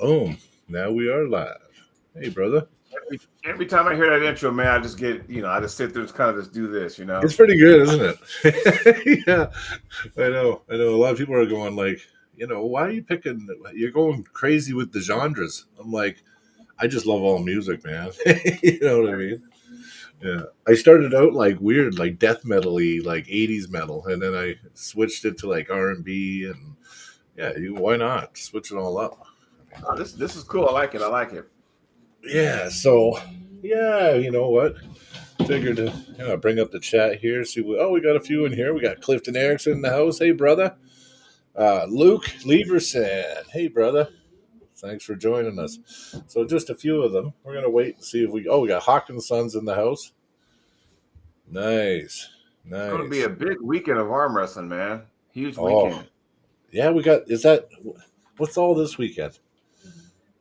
Boom. Now we are live. Hey, brother. Every time I hear that intro, man, I just get, I just sit there and kind of just do this, It's pretty good, isn't it? Yeah, I know. A lot of people are going like, why are you picking? You're going crazy with the genres. I'm like, I just love all music, man. You know what I mean? Yeah. I started out like weird, like death metal-y, like 80s metal, and then I switched it to like R&B, and yeah, why not switch it all up? Oh, this is cool. I like it. I like it. Yeah. So, yeah, you know what? Figured to bring up the chat here. See, we got a few in here. We got Clifton Erickson in the house. Hey, brother. Luke Leverson. Hey, brother. Thanks for joining us. So just a few of them. We're gonna wait and see if we. Oh, we got Hawkins' Sons in the house. Nice. It's going to be a big weekend of arm wrestling, man. Huge weekend. Yeah, we got. Is that what's all this weekend?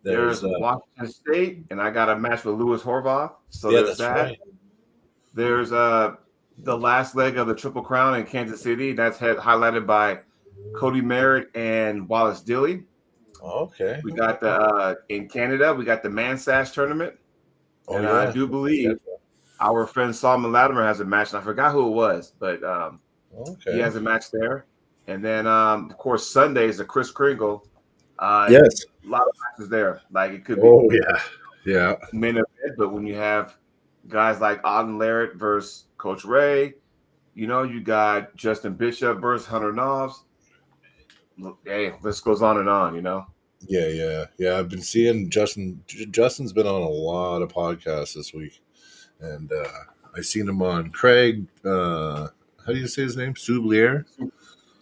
There's Washington State, and I got a match with Louis Horvath. So yeah, there's that. Right. There's the last leg of the Triple Crown in Kansas City. That's highlighted by Cody Merritt and Wallace Dilly. Okay. We got the in Canada. We got the Man Sash tournament, and I do believe our friend Solomon Latimer has a match. And I forgot who it was, but he has a match there. And then, of course, Sunday is the Chris Kringle. Yes, a lot of matches there. Like it could be, yeah, main event. But when you have guys like Auden Larrett versus Coach Ray, you got Justin Bishop versus Hunter Knobs. Hey, this goes on and on. Yeah. I've been seeing Justin. Justin's been on a lot of podcasts this week, and I've seen him on Craig. How do you say his name? Soublier.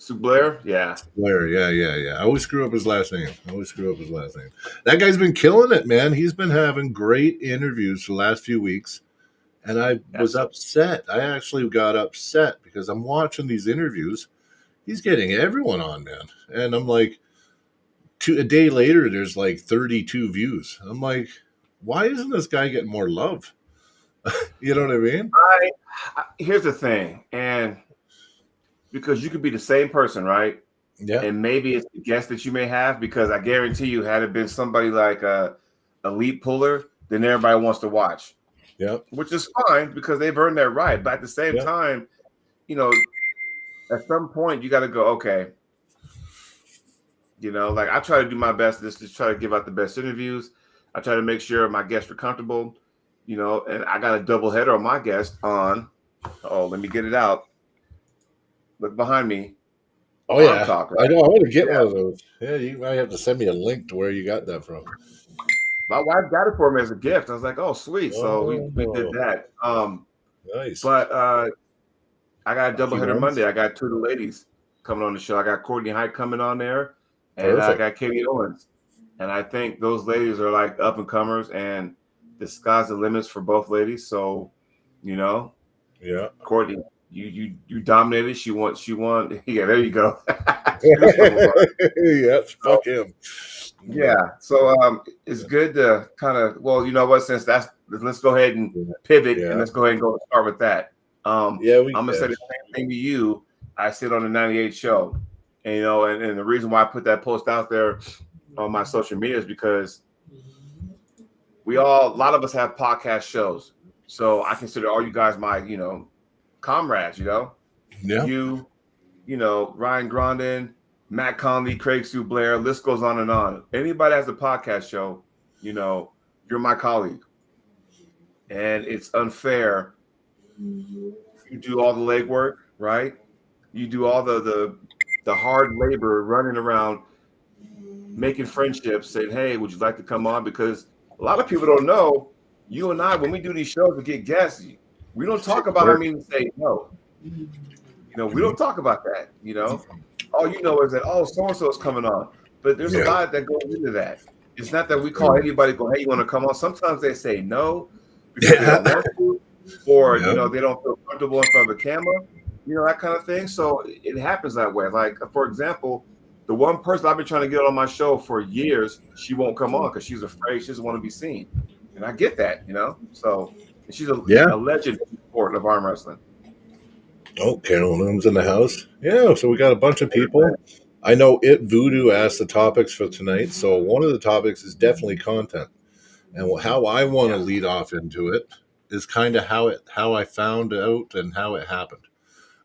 Blair, yeah. Blair, yeah. I always screw up his last name. That guy's been killing it, man. He's been having great interviews for the last few weeks, and I was upset. I actually got upset because I'm watching these interviews. He's getting everyone on, man, and I'm like, a day later, there's like 32 views. I'm like, why isn't this guy getting more love? You know what I mean? Here's the thing, and because you could be the same person, right? Yeah. And maybe it's the guest that you may have, because I guarantee you, had it been somebody like a elite puller, then everybody wants to watch. Yeah. Which is fine because they've earned that right. But at the same time, at some point you got to go, okay. Like I try to do my best to try to give out the best interviews. I try to make sure my guests are comfortable, and I got a double header on my guest on. Oh, let me get it out. Look behind me. Oh, yeah. Talk, right? I know. I want to get one of those. Yeah, you might have to send me a link to where you got that from. My wife got it for me as a gift. I was like, oh, sweet. So we did that. Nice. But I got a doubleheader Monday. I got two of the ladies coming on the show. I got Courtney Height coming on there, and I got Katie Owens. And I think those ladies are like up and comers, and the sky's the limits for both ladies. So, yeah, Courtney, you dominated. She won. Yeah, there you go. Yeah, fuck him. Yeah. So it's good to kind of, well, you know what, since let's go ahead and pivot and let's go ahead and start with that. I'm gonna say the same thing to you. I sit on the 98 show, and and the reason why I put that post out there on my social media is because a lot of us have podcast shows. So I consider all you guys my, comrades, Yeah. You, Ryan Grondin, Matt Conley, Craig Sue Blair, list goes on and on. Anybody has a podcast show, you're my colleague. And it's unfair. You do all the legwork, right? You do all the hard labor running around, making friendships, saying, hey, would you like to come on? Because a lot of people don't know, you and I, when we do these shows to get guests, we don't talk about how many say no. We don't talk about that, All you know is that, so-and-so is coming on. But there's a lot that goes into that. It's not that we call anybody, go, hey, you want to come on? Sometimes they say no because they don't want to, or, they don't feel comfortable in front of the camera, that kind of thing. So it happens that way. Like, for example, the one person I've been trying to get on my show for years, she won't come on because she's afraid. She doesn't want to be seen. And I get that, So she's a legend in the sport of arm wrestling. Oh, Carol Noom's in the house. Yeah, so we got a bunch of people. I know Voodoo asked the topics for tonight, so one of the topics is definitely content, and how I want to lead off into it is kind of how I found out and how it happened,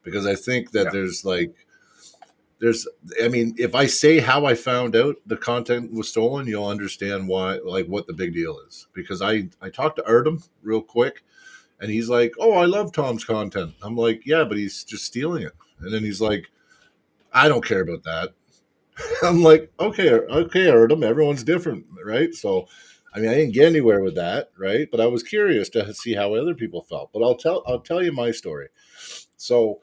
because I think that there's I mean, if I say how I found out the content was stolen, you'll understand why, like what the big deal is. Because I talked to Artem real quick, and he's like, "Oh, I love Tom's content." I'm like, "Yeah, but he's just stealing it." And then he's like, "I don't care about that." I'm like, "Okay, Artem, everyone's different, right?" So, I mean, I didn't get anywhere with that, right? But I was curious to see how other people felt. But I'll tell you my story. So,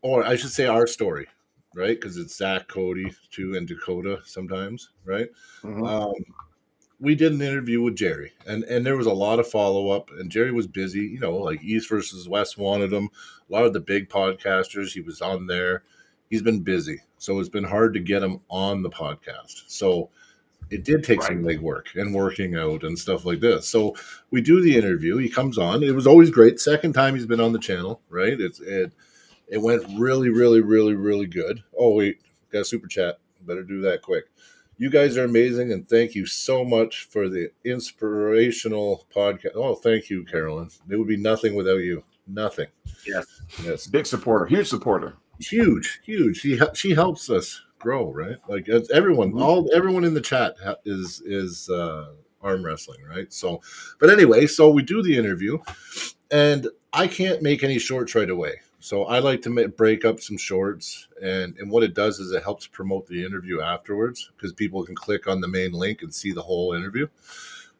or I should say our story, right? Because it's Zach, Cody, too, and Dakota sometimes, right? Mm-hmm. Um, we did an interview with Jerry, and there was a lot of follow up, and Jerry was busy. You know, like East versus West wanted him. A lot of the big podcasters, he was on there. He's been busy, so it's been hard to get him on the podcast. So it did take some legwork and working out and stuff like this. So we do the interview. He comes on. It was always great. Second time he's been on the channel, right? It went really, really, really, really good. Oh, wait, got a super chat. Better do that quick. You guys are amazing, and thank you so much for the inspirational podcast. Oh, thank you, Carolyn. It would be nothing without you. Nothing. Yes. Big supporter. Huge supporter. Huge. She helps us grow, right? Like everyone, everyone in the chat is arm wrestling, right? So, but anyway, so we do the interview, and I can't make any shorts right away. So I like to break up some shorts, and what it does is it helps promote the interview afterwards, because people can click on the main link and see the whole interview.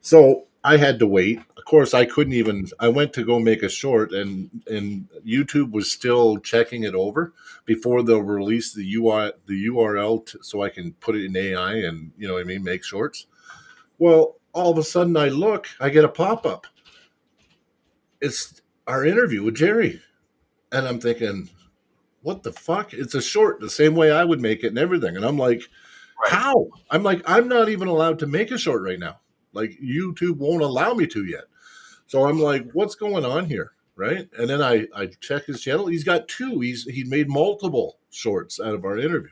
So I had to wait. Of course, I couldn't even. I went to go make a short, and YouTube was still checking it over before they'll release the URL so I can put it in AI and what I mean, make shorts. Well, all of a sudden, I get a pop up. It's our interview with Jerry. And I'm thinking, what the fuck? It's a short, the same way I would make it and everything. And I'm like, how? I'm like, I'm not even allowed to make a short right now. Like, YouTube won't allow me to yet. So I'm like, what's going on here? Right. And then I check his channel. He's got two. He made multiple shorts out of our interview.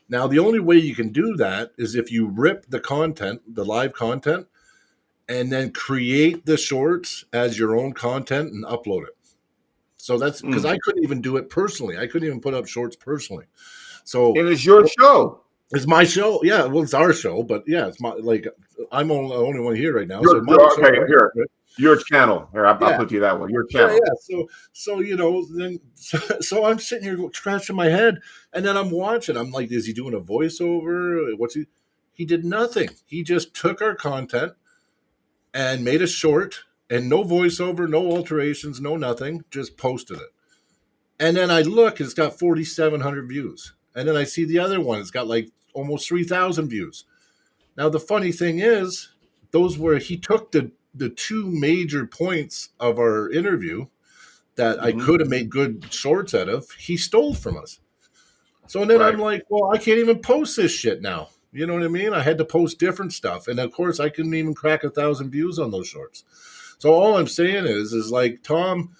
Now, the only way you can do that is if you rip the content, the live content, and then create the shorts as your own content and upload it. So that's because I couldn't even do it personally. I couldn't even put up shorts personally. So and it's your show. It's my show. Yeah, well, it's our show, but yeah, it's my I'm the only one here right now. Your channel. Here, I'll put you that way. Your channel. Yeah. So I'm sitting here scratching my head, and then I'm watching. I'm like, is he doing a voiceover? What's he? He did nothing. He just took our content and made a short, and no voiceover, no alterations, no nothing. Just posted it. And then I look, it's got 4,700 views. And then I see the other one, it's got like almost 3,000 views. Now, the funny thing is, he took the two major points of our interview that I could have made good shorts out of, he stole from us. So then I'm like, well, I can't even post this shit now. You know what I mean? I had to post different stuff. And of course, I couldn't even crack 1,000 views on those shorts. So all I'm saying is like, Tom,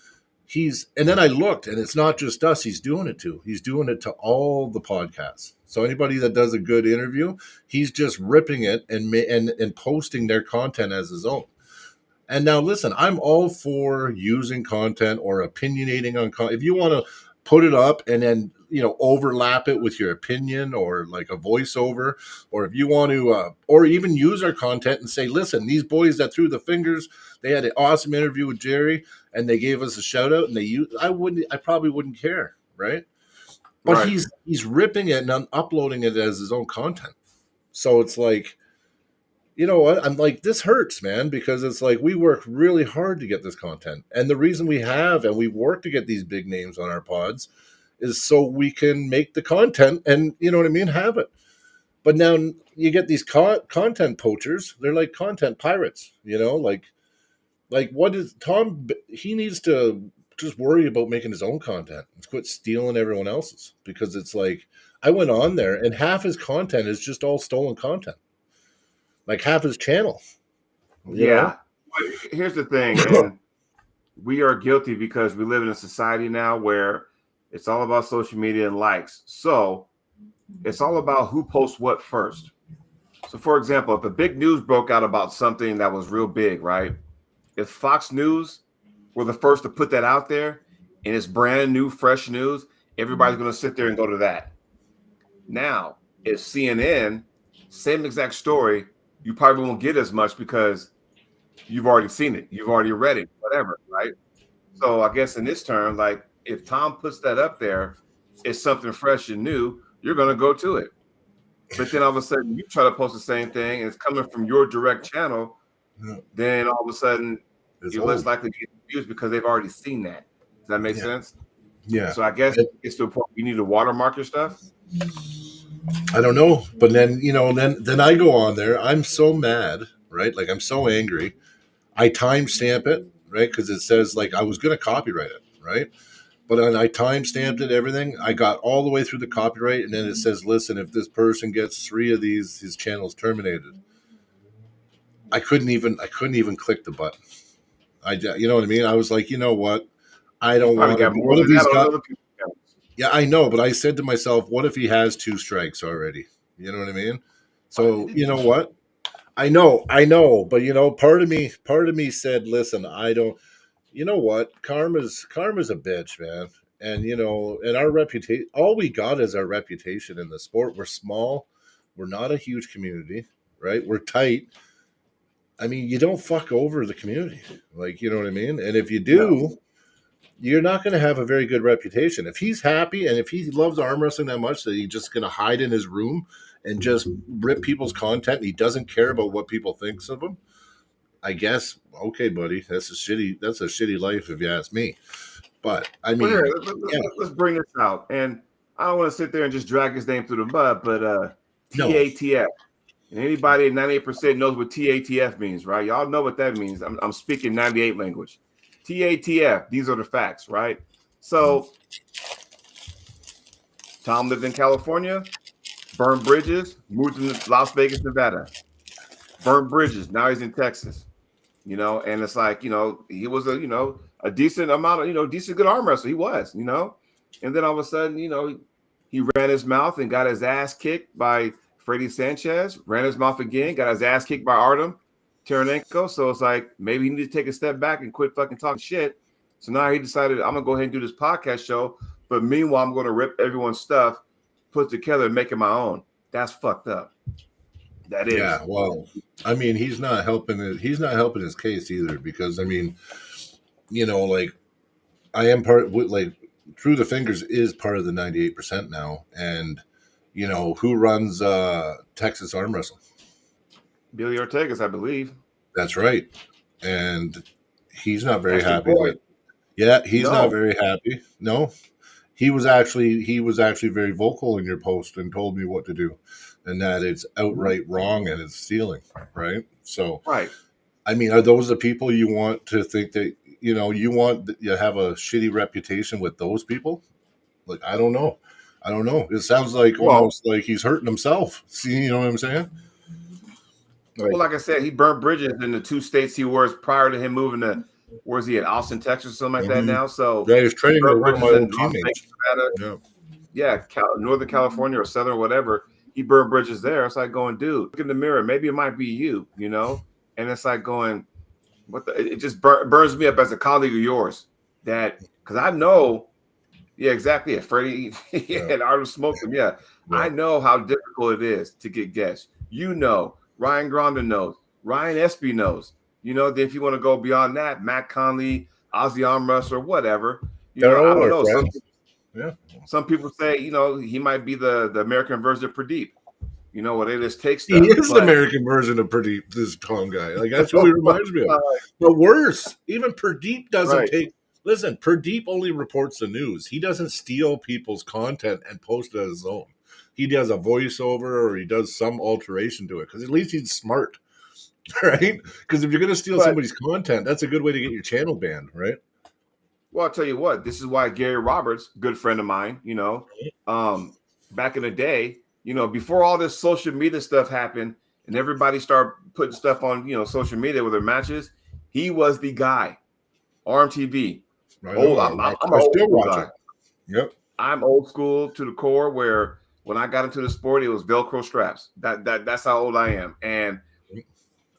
and then I looked, and it's not just us he's doing it to. He's doing it to all the podcasts. So anybody that does a good interview, he's just ripping it and posting their content as his own. And now listen, I'm all for using content or opinionating on content. If you want to put it up and then overlap it with your opinion or like a voiceover, or if you want to or even use our content and say, listen, these boys that threw the fingers, they had an awesome interview with Jerry and they gave us a shout out, and I probably wouldn't care, right? But he's ripping it and uploading it as his own content. So it's like, you know what? I'm like, this hurts, man, because it's like we work really hard to get this content. And the reason we work to get these big names on our pods is so we can make the content and, you know what I mean, have it. But now you get these content poachers. They're like content pirates, like what is Tom? He needs to just worry about making his own content and quit stealing everyone else's, because it's like, I went on there and half his content is just all stolen content. Like half his channel. Yeah. Here's the thing, and we are guilty because we live in a society now where it's all about social media and likes. So It's all about who posts what first. So, for example, if a big news broke out about something that was real big, right? If Fox News were the first to put that out there and it's brand new, fresh news, everybody's going to sit there and go to that. Now, if CNN, same exact story, you probably won't get as much because you've already seen it, you've already read it, whatever, right? So I guess in this term, like if Tom puts that up there, it's something fresh and new, you're going to go to it. But then all of a sudden you try to post the same thing and it's coming from your direct channel, then all of a sudden you're less likely to get views because they've already seen that. Does that make sense? Yeah. So I guess it's to a point you need to watermark your stuff. I don't know, but then then I go on there. I'm so mad, right? Like I'm so angry. I timestamp it, right? Because it says like I was going to copyright it, right? But then I timestamped it, everything. I got all the way through the copyright, and then it says, "Listen, if this person gets 3 of these, his channel's terminated." I couldn't even click the button. You know what I mean? I was like, you know what? I don't want to. What if he's got? Yeah, I know, but I said to myself, what if he has 2 strikes already? You know what I mean? So you know what? I know, but part of me said, listen, I don't. You know what? Karma's a bitch, man. And and our reputation, all we got is our reputation in the sport. We're small. We're not a huge community, right? We're tight. I mean, you don't fuck over the community. Like, you know what I mean? And if you do, you're not going to have a very good reputation. If he's happy and if he loves arm wrestling that much that he's just going to hide in his room and just rip people's content and he doesn't care about what people thinks of him, I guess, okay, buddy, that's a shitty life if you ask me. But I mean, let's bring this out. And I don't want to sit there and just drag his name through the mud, but TATF. And anybody at 98% knows what TATF means, right? Y'all know what that means. I'm speaking 98 language. TATF, these are the facts, right? So Tom lived in California, burned bridges, moved to Las Vegas, Nevada. Burned bridges, now he's in Texas. And it's like, he was a decent amount of, decent good arm wrestler. He was, and then all of a sudden, he ran his mouth and got his ass kicked by Freddie Sanchez, ran his mouth again, got his ass kicked by Artem Taranenko. So it's like, maybe he needed to take a step back and quit fucking talking shit. So now he decided, I'm going to go ahead and do this podcast show. But meanwhile, I'm going to rip everyone's stuff, put together and make it my own. That's fucked up. That is. Yeah, well, I mean, he's not helping his case either, because I mean, like I am like Through the Fingers is part of the 98% now, and who runs Texas Arm Wrestling? Billy Ortegas, I believe. That's right, and he's not very happy with. Yeah, he's not very happy. No, he was actually very vocal in your post and told me what to do, and that it's outright wrong and it's stealing, right? So, right. I mean, are those the people you want to think that you have a shitty reputation with those people? Like, I don't know. It sounds like almost like he's hurting himself. See, you know what I'm saying? Like I said, he burnt bridges in the 2 states he was prior to him moving to. Where's he at? Austin, Texas, or something like that now. So yeah, he's training with one of my old teammates. Northern California or Southern, whatever. He burned bridges there. It's like going, dude, look in the mirror. Maybe it might be you, And it's like going, it just burns me up as a colleague of yours. That because I know, exactly. Yeah, Freddie and Artem smoked him. Yeah, I know how difficult it is to get guests. Ryan Grondin knows. Ryan Espy knows. If you want to go beyond that, Matt Conley, Ozzy Arm Wrestler, whatever. I don't know. Some people say, he might be the American version of Pradeep. Where they just take stuff. He is the American version of Pradeep, this Tom guy. Like, that's what he reminds me of. But worse, even Pradeep doesn't take. Listen, Pradeep only reports the news. He doesn't steal people's content and post it as his own. He does a voiceover or he does some alteration to it, because at least he's smart. Right? Because if you're going to steal somebody's content, that's a good way to get your channel banned, right? Well, I'll tell you what, this is why Gary Roberts, good friend of mine, back in the day, before all this social media stuff happened and everybody started putting stuff on, social media with their matches, he was the guy. RMTV. I'm old school guy. Yep. I'm old school to the core, where when I got into the sport, it was Velcro straps. That's how old I am. And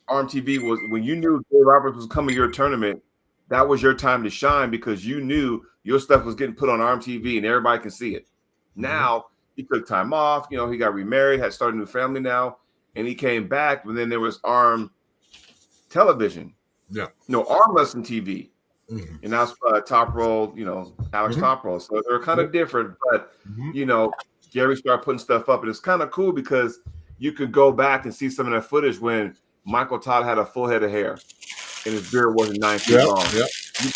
RMTV was when you knew Dave Roberts was coming to your tournament, that was your time to shine because you knew your stuff was getting put on RMTV and everybody can see it. Now he took time off, you know, he got remarried, had started a new family now, and he came back, but then there was Arm Television. Yeah. No, Arm Wrestling TV. And that's Top Roll, you know, Alex Top Roll. So they're kind of different, but you know, Gary started putting stuff up, and it's kind of cool because you could go back and see some of that footage when Michael Todd had a full head of hair and his beard wasn't 9 feet long. You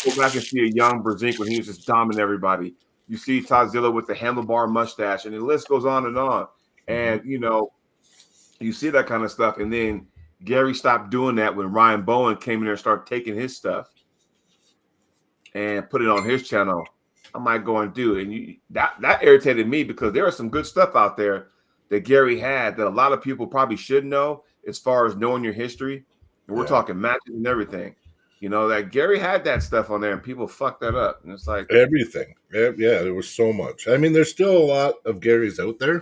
go back and see a young Brzezinski when he was just dominating everybody. You see Tadzilla with the handlebar mustache, and the list goes on and on. And you know, you see that kind of stuff, and then Gary stopped doing that when Ryan Bowen came in there and started taking his stuff and put it on his channel. I might go and do it. And that irritated me because there was some good stuff out there that Gary had that a lot of people probably should know as far as knowing your history. And we're talking matches and everything. You know, that Gary had that stuff on there and people fucked that up. And it's like everything. Yeah, there was so much. I mean, there's still a lot of Gary's out there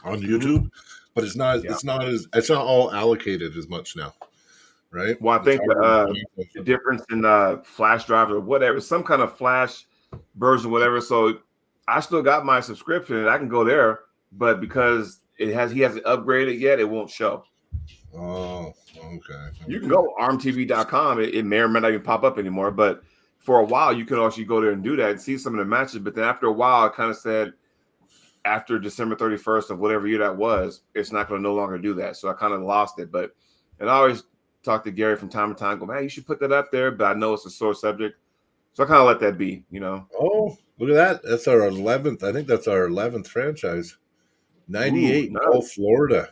on YouTube, but it's not all allocated as much now. Right. Well, I think the difference in flash drive or whatever, some kind of flash version, whatever. So I still got my subscription and I can go there, but because he hasn't upgraded yet, it won't show. Oh, okay. You can go armtv.com. It may or may not even pop up anymore, but for a while you can actually go there and do that and see some of the matches. But then after a while, I kind of said after December 31st of whatever year that was, it's not going to no longer do that. So I kind of lost it. And I always talk to Gary from time to time, go, man, you should put that up there, but I know it's a sore subject. So I kind of let that be, you know. Oh, look at that. That's our 11th. I think that's our 11th franchise. 98, nice. Florida.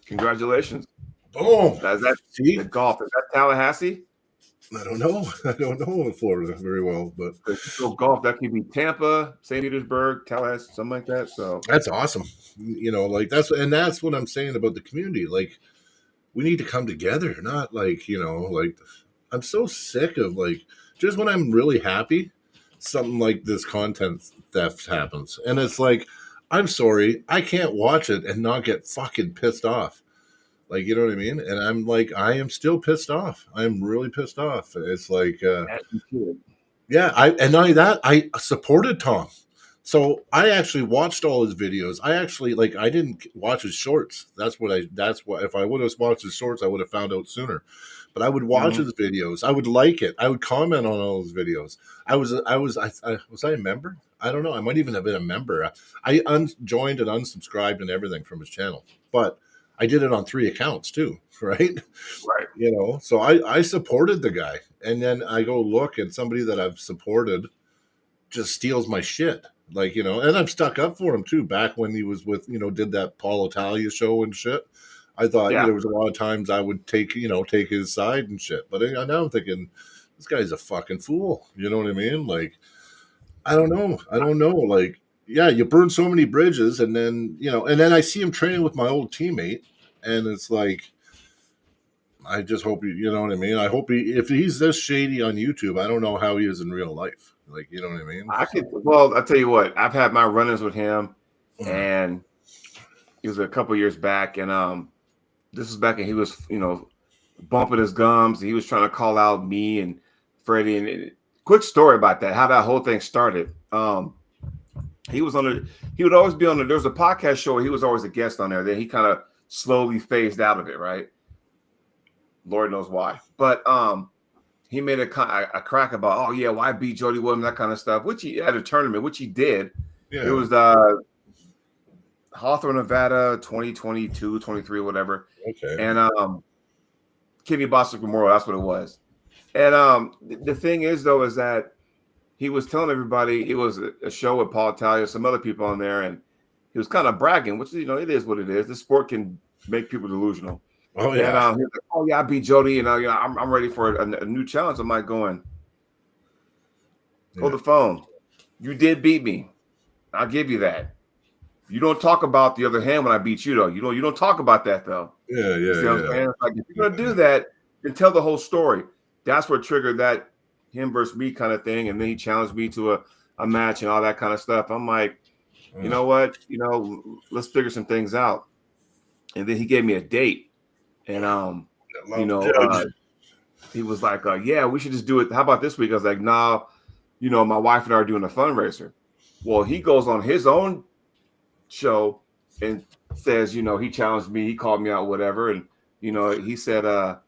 Congratulations. Boom. Is that the golf? Is that Tallahassee? I don't know. I don't know Florida very well, but so golf, that could be Tampa, St. Petersburg, Tallahassee, something like that. So that's awesome. You know, like that's what I'm saying about the community. Like, we need to come together, not like, you know, like I'm so sick of like just when I'm really happy, something like this content theft happens. And it's like, I'm sorry, I can't watch it and not get fucking pissed off. Like, you know what I mean? And I'm like, I am still pissed off. I'm really pissed off. It's like, yeah, and not only that, I supported Tom. So I actually watched all his videos. I didn't watch his shorts. That's what if I would have watched his shorts, I would have found out sooner. But I would watch his videos. I would like it. I would comment on all his videos. Was I a member? I don't know. I might even have been a member. I joined and unsubscribed and everything from his channel. But I did it on 3 accounts too, right? Right. You know, so I supported the guy. And then I go look and somebody that I've supported just steals my shit. Like, you know, and I've stuck up for him too. Back when he was with, you know, did that Paul Italia show and shit. I thought there was a lot of times I would take his side and shit. But now I'm thinking, this guy's a fucking fool. You know what I mean? Like, I don't know. Like, yeah, you burn so many bridges, and then, you know, and then I see him training with my old teammate, and it's like, I just hope you know what I mean? I hope if he's this shady on YouTube, I don't know how he is in real life. Like, you know what I mean? I'll tell you what, I've had my run-ins with him, and it was a couple years back, and this was back when he was, you know, bumping his gums, and he was trying to call out me and Freddie. And quick story about that, how that whole thing started. He would always be on there was a podcast show, he was always a guest on there. Then he kind of slowly phased out of it, right? Lord knows why. But he made a crack about, oh yeah, why beat Jody Williams, that kind of stuff, which he at a tournament, which he did. Yeah. It was Hawthorne, Nevada, 2022, 23, whatever. Okay. And Kenny Bostic Memorial, that's what it was. And the thing is, though, is that he was telling everybody it was a show with Paul Italia, some other people on there, and he was kind of bragging, which, you know, it is what it is. The sport can make people delusional. Oh yeah. And he was like, oh yeah, I beat Jody, and you know, I'm ready for a new challenge. I'm like going, hold the phone. You did beat me. I'll give you that. You don't talk about the other hand when I beat you, though. You don't talk about that, though. Yeah. You see what I'm saying? Like, if you're gonna do that, then tell the whole story. That's what triggered that him versus me kind of thing, and then he challenged me to a match and all that kind of stuff. I'm like, you know what? Let's figure some things out. And then he gave me a date. And he was like, yeah, we should just do it. How about this week? I was like, nah, my wife and I are doing a fundraiser. Well, he goes on his own show and says, he challenged me, he called me out, whatever. And, he said,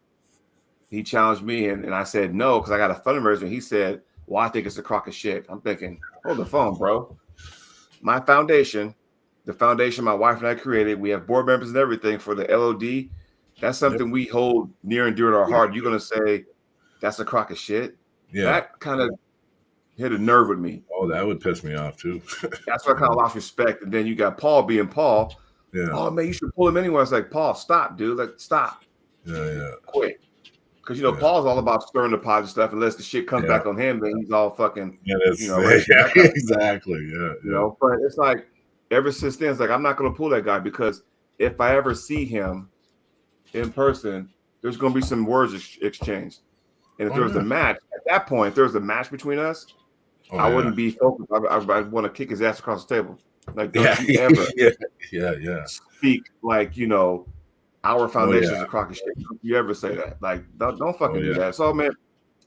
he challenged me and I said no, because I got a fundraiser. And he said, well, I think it's a crock of shit. I'm thinking, hold the phone, bro. My foundation, the foundation my wife and I created, we have board members and everything for the LOD. That's something we hold near and dear to our heart. You're going to say that's a crock of shit? Yeah. That kind of hit a nerve with me. Oh, that would piss me off too. That's why I kind of lost respect. And then you got Paul being Paul. Yeah. Oh, man, you should pull him anyway. I was like, Paul, stop, dude. Like, stop. Yeah. Quit. Because, Paul's all about stirring the pot and stuff. Unless the shit comes back on him, then he's all fucking, exactly. Yeah. But it's like, ever since then, it's like, I'm not going to pull that guy, because if I ever see him in person, there's going to be some words exchanged. And if there was a match, at that point, if there was a match between us, I wouldn't be focused. I'd want to kick his ass across the table. Like, don't you ever speak like, our foundation is a crock of shit. Don't you ever say that. Like, don't fucking do that. So, man,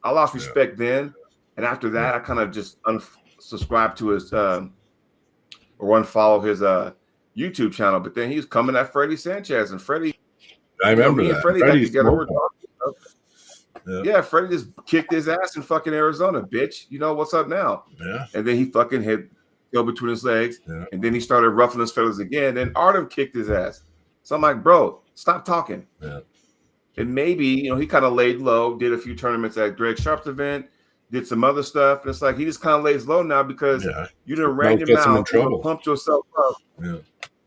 I lost respect then. And after that, I kind of just unsubscribed to his or unfollow his YouTube channel. But then he was coming at Freddie Sanchez. And Freddie, I remember that. Freddie got together. We're talking. Yeah, Freddie just kicked his ass in fucking Arizona, bitch. What's up now? Yeah. And then he fucking hit between his legs. Yeah. And then he started ruffling his feathers again. Then Artem kicked his ass. So I'm like, bro, stop talking. Yeah. And maybe, he kind of laid low, did a few tournaments at Greg Sharp's event, did some other stuff. And it's like he just kind of lays low now because you done ran your mouth, pumped yourself up,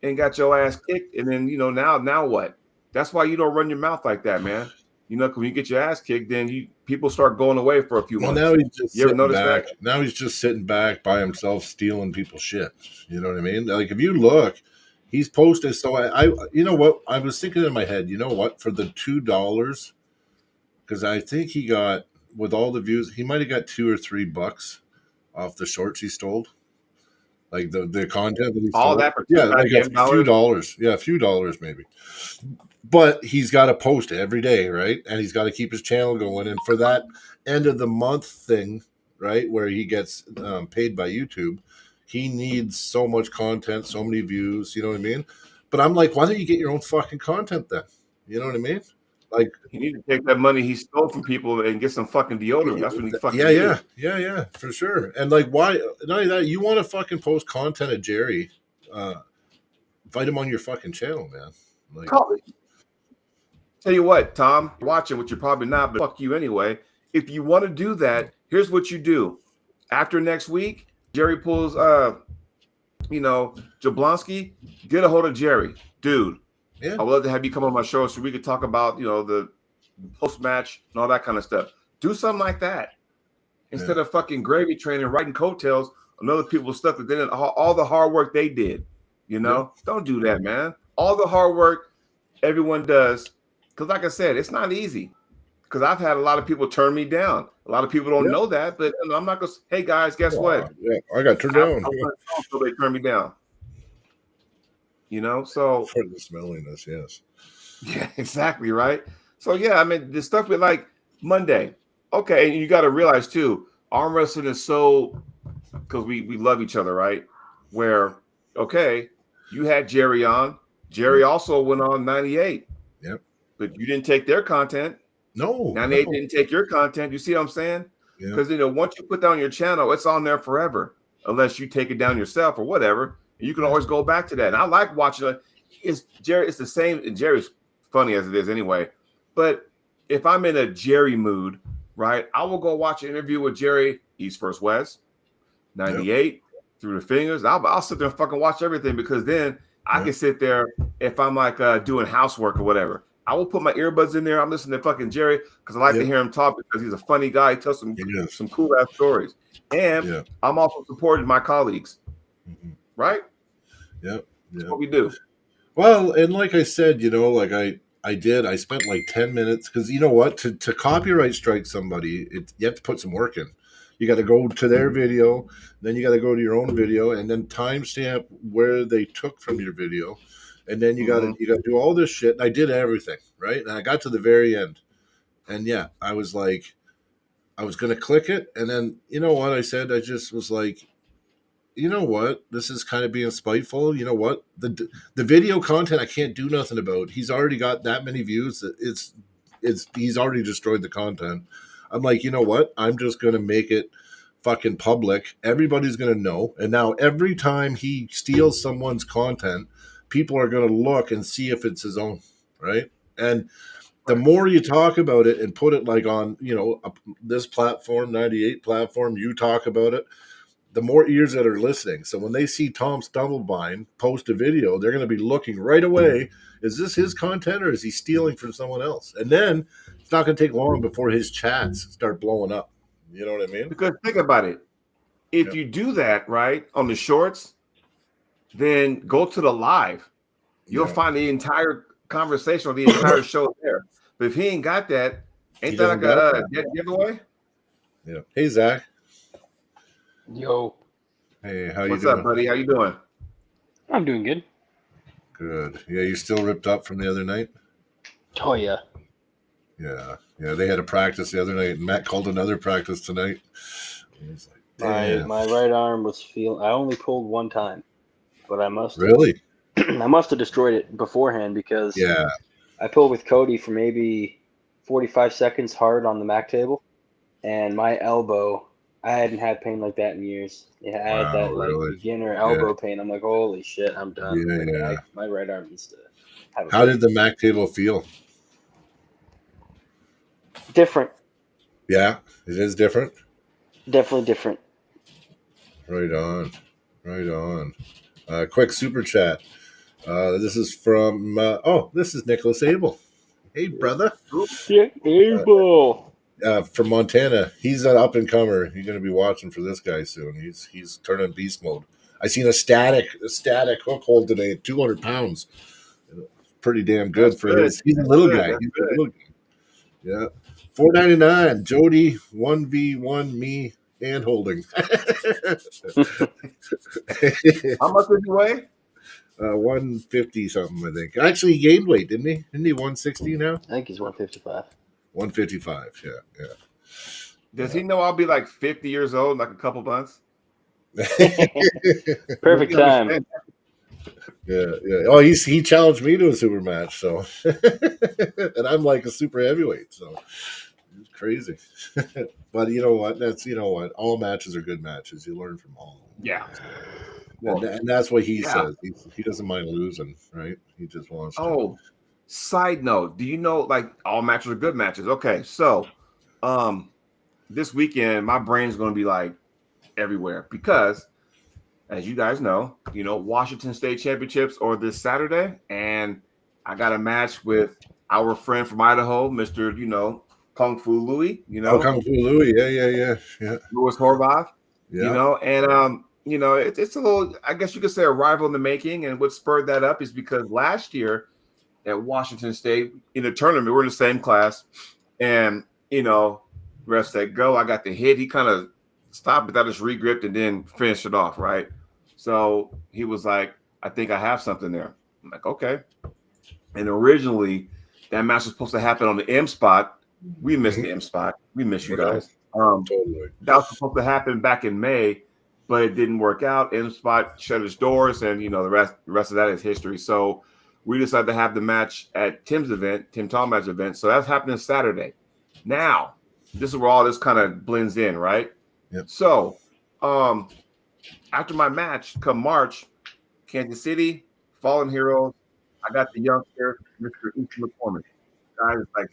and got your ass kicked. And then, now what? That's why you don't run your mouth like that, man. When you get your ass kicked, then people start going away for a few months. Now he's just sitting back. Now he's just sitting back by himself, stealing people's shit. You know what I mean? Like, if you look, he's posted. So I you know what? I was thinking in my head, you know what? For the $2, because I think he got, with all the views, he might have got $2 or $3 off the shorts he stole. Like the content that he stole. All that for like a few dollars. Yeah, a few dollars maybe. But he's got to post every day, right? And he's got to keep his channel going. And for that end of the month thing, right, where he gets paid by YouTube, he needs so much content, so many views, you know what I mean? But I'm like, why don't you get your own fucking content then? You know what I mean? Like, he needs to take that money he stole from people and get some fucking deodorant. That's what he fucking did. Yeah, for sure. And like, why? Not only that, you want to fucking post content at Jerry, invite him on your fucking channel, man. Like, tell you what, Tom, you're watching, which you're probably not, but fuck you anyway. If you want to do that, here's what you do. After next week, Jerry pulls, Jablonski, get a hold of Jerry. Dude, I would love to have you come on my show so we could talk about, the post-match and all that kind of stuff. Do something like that. Instead of fucking gravy training, writing coattails on other people's stuff that they did, all the hard work they did. Don't do that, man. All the hard work everyone does. Because like I said, it's not easy. Because I've had a lot of people turn me down. A lot of people don't know that, but I'm not going to say, hey, guys, guess what? Yeah, I got turned down. So they turn me down. So. For the smelliness, yes. Yeah, exactly, right? So, yeah, I mean, the stuff with like Monday. Okay, and you got to realize, too, arm wrestling is so, because we love each other, right? Where, okay, you had Jerry on. Jerry also went on 98. Yep. But you didn't take their content. No. 98 didn't take your content. You see what I'm saying? Because, once you put that on your channel, it's on there forever. Unless you take it down yourself or whatever. And you can always go back to that. And I like watching it. It's the same. And Jerry's funny as it is anyway. But if I'm in a Jerry mood, right, I will go watch an interview with Jerry, East First West, 98, Through the Fingers. I'll sit there and fucking watch everything, because then I can sit there if I'm like doing housework or whatever. I will put my earbuds in there. I'm listening to fucking Jerry because I like to hear him talk, because he's a funny guy. He tells some cool ass stories. And I'm also supporting my colleagues. Mm-hmm. Right? Yep. That's what we do. Well, and like I said, like I spent like 10 minutes, because you know what? To copyright strike somebody, you have to put some work in. You got to go to their video, then you got to go to your own video, and then timestamp where they took from your video, and then you got to do all this shit. And I did everything right, and I got to the very end, and yeah, I was like, I was going to click it, and then you know what I said? I just was like, you know what? This is kind of being spiteful. You know what? The video content I can't do nothing about. He's already got that many views. That he's already destroyed the content. I'm like, you know what? I'm just gonna make it fucking public. Everybody's gonna know. And now every time he steals someone's content, people are gonna look and see if it's his own, right? And the more you talk about it and put it like on, this platform, 98 platform, you talk about it, the more ears that are listening. So when they see Tom Stumblebein post a video, they're going to be looking right away. Is this his content or is he stealing from someone else? And then it's not going to take long before his chats start blowing up. You know what I mean? Because think about it. If you do that, right, on the shorts, then go to the live. You'll find the entire conversation or the entire show there. But if he ain't got that, ain't that like a dead giveaway? Yeah. Hey, Zach. Yo. Hey, how you doing? What's up, buddy? How you doing? I'm doing good. Good. Yeah, you still ripped up from the other night? Oh, yeah. Yeah. Yeah, they had a practice the other night, and Matt called another practice tonight. He's like, my right arm was I only pulled one time, but I must have, really? I must have destroyed it beforehand because I pulled with Cody for maybe 45 seconds hard on the Mac table, and my elbow, I hadn't had pain like that in years. Yeah, I had that beginner elbow pain. I'm like, holy shit, I'm done. Yeah. My right arm needs to have How did the Mac table feel? Different. Yeah, it is different. Definitely different. Right on. Quick super chat. This is from this is Nicholas Abel. Hey, brother. Yeah, Abel. From Montana. He's an up and comer. You're going to be watching for this guy soon. He's turning beast mode. I seen a static hook hold today at 200 pounds. Pretty damn good for his. He's a little guy. Yeah. $4.99. Jody 1v1 me hand holding. How much did you weigh? 150 something, I think. Actually, he gained weight, didn't he? Isn't he 160 now? I think he's 155. 155, yeah. Does he know I'll be like 50 years old in like a couple months? Perfect time. Yeah. Oh, he challenged me to a super match, so and I'm like a super heavyweight, so it's crazy. But you know what? All matches are good matches. You learn from all. Yeah. And that's what he says. He doesn't mind losing, right? He just wants to. Oh, side note, do you know like all matches are good matches? Okay, so this weekend my brain's going to be like everywhere because as you guys know, Washington State Championships are this Saturday, and I got a match with our friend from Idaho, Mr. Kung Fu Louie. Kung Fu Louie, yeah. Louis Horvath. Yeah. And it's a little, I guess you could say, a rival in the making. And what spurred that up is because last year at Washington State in the tournament, we're in the same class, and rest that go. I got the hit. He kind of stopped, but I just regripped and then finished it off, right? So he was like, I think I have something there. I'm like, okay. And originally, that match was supposed to happen on the M spot. We missed the M spot. We miss you guys. Totally. That was supposed to happen back in May, but it didn't work out. M spot shut its doors, and the rest of that is history. So we decided to have the match at Tim Talmadge's event. So that's happening Saturday. Now, this is where all this kind of blends in, right? Yep. So, after my match, come March, Kansas City, Fallen Heroes, I got the youngster, Mr. Ethan McCormick. Guy is like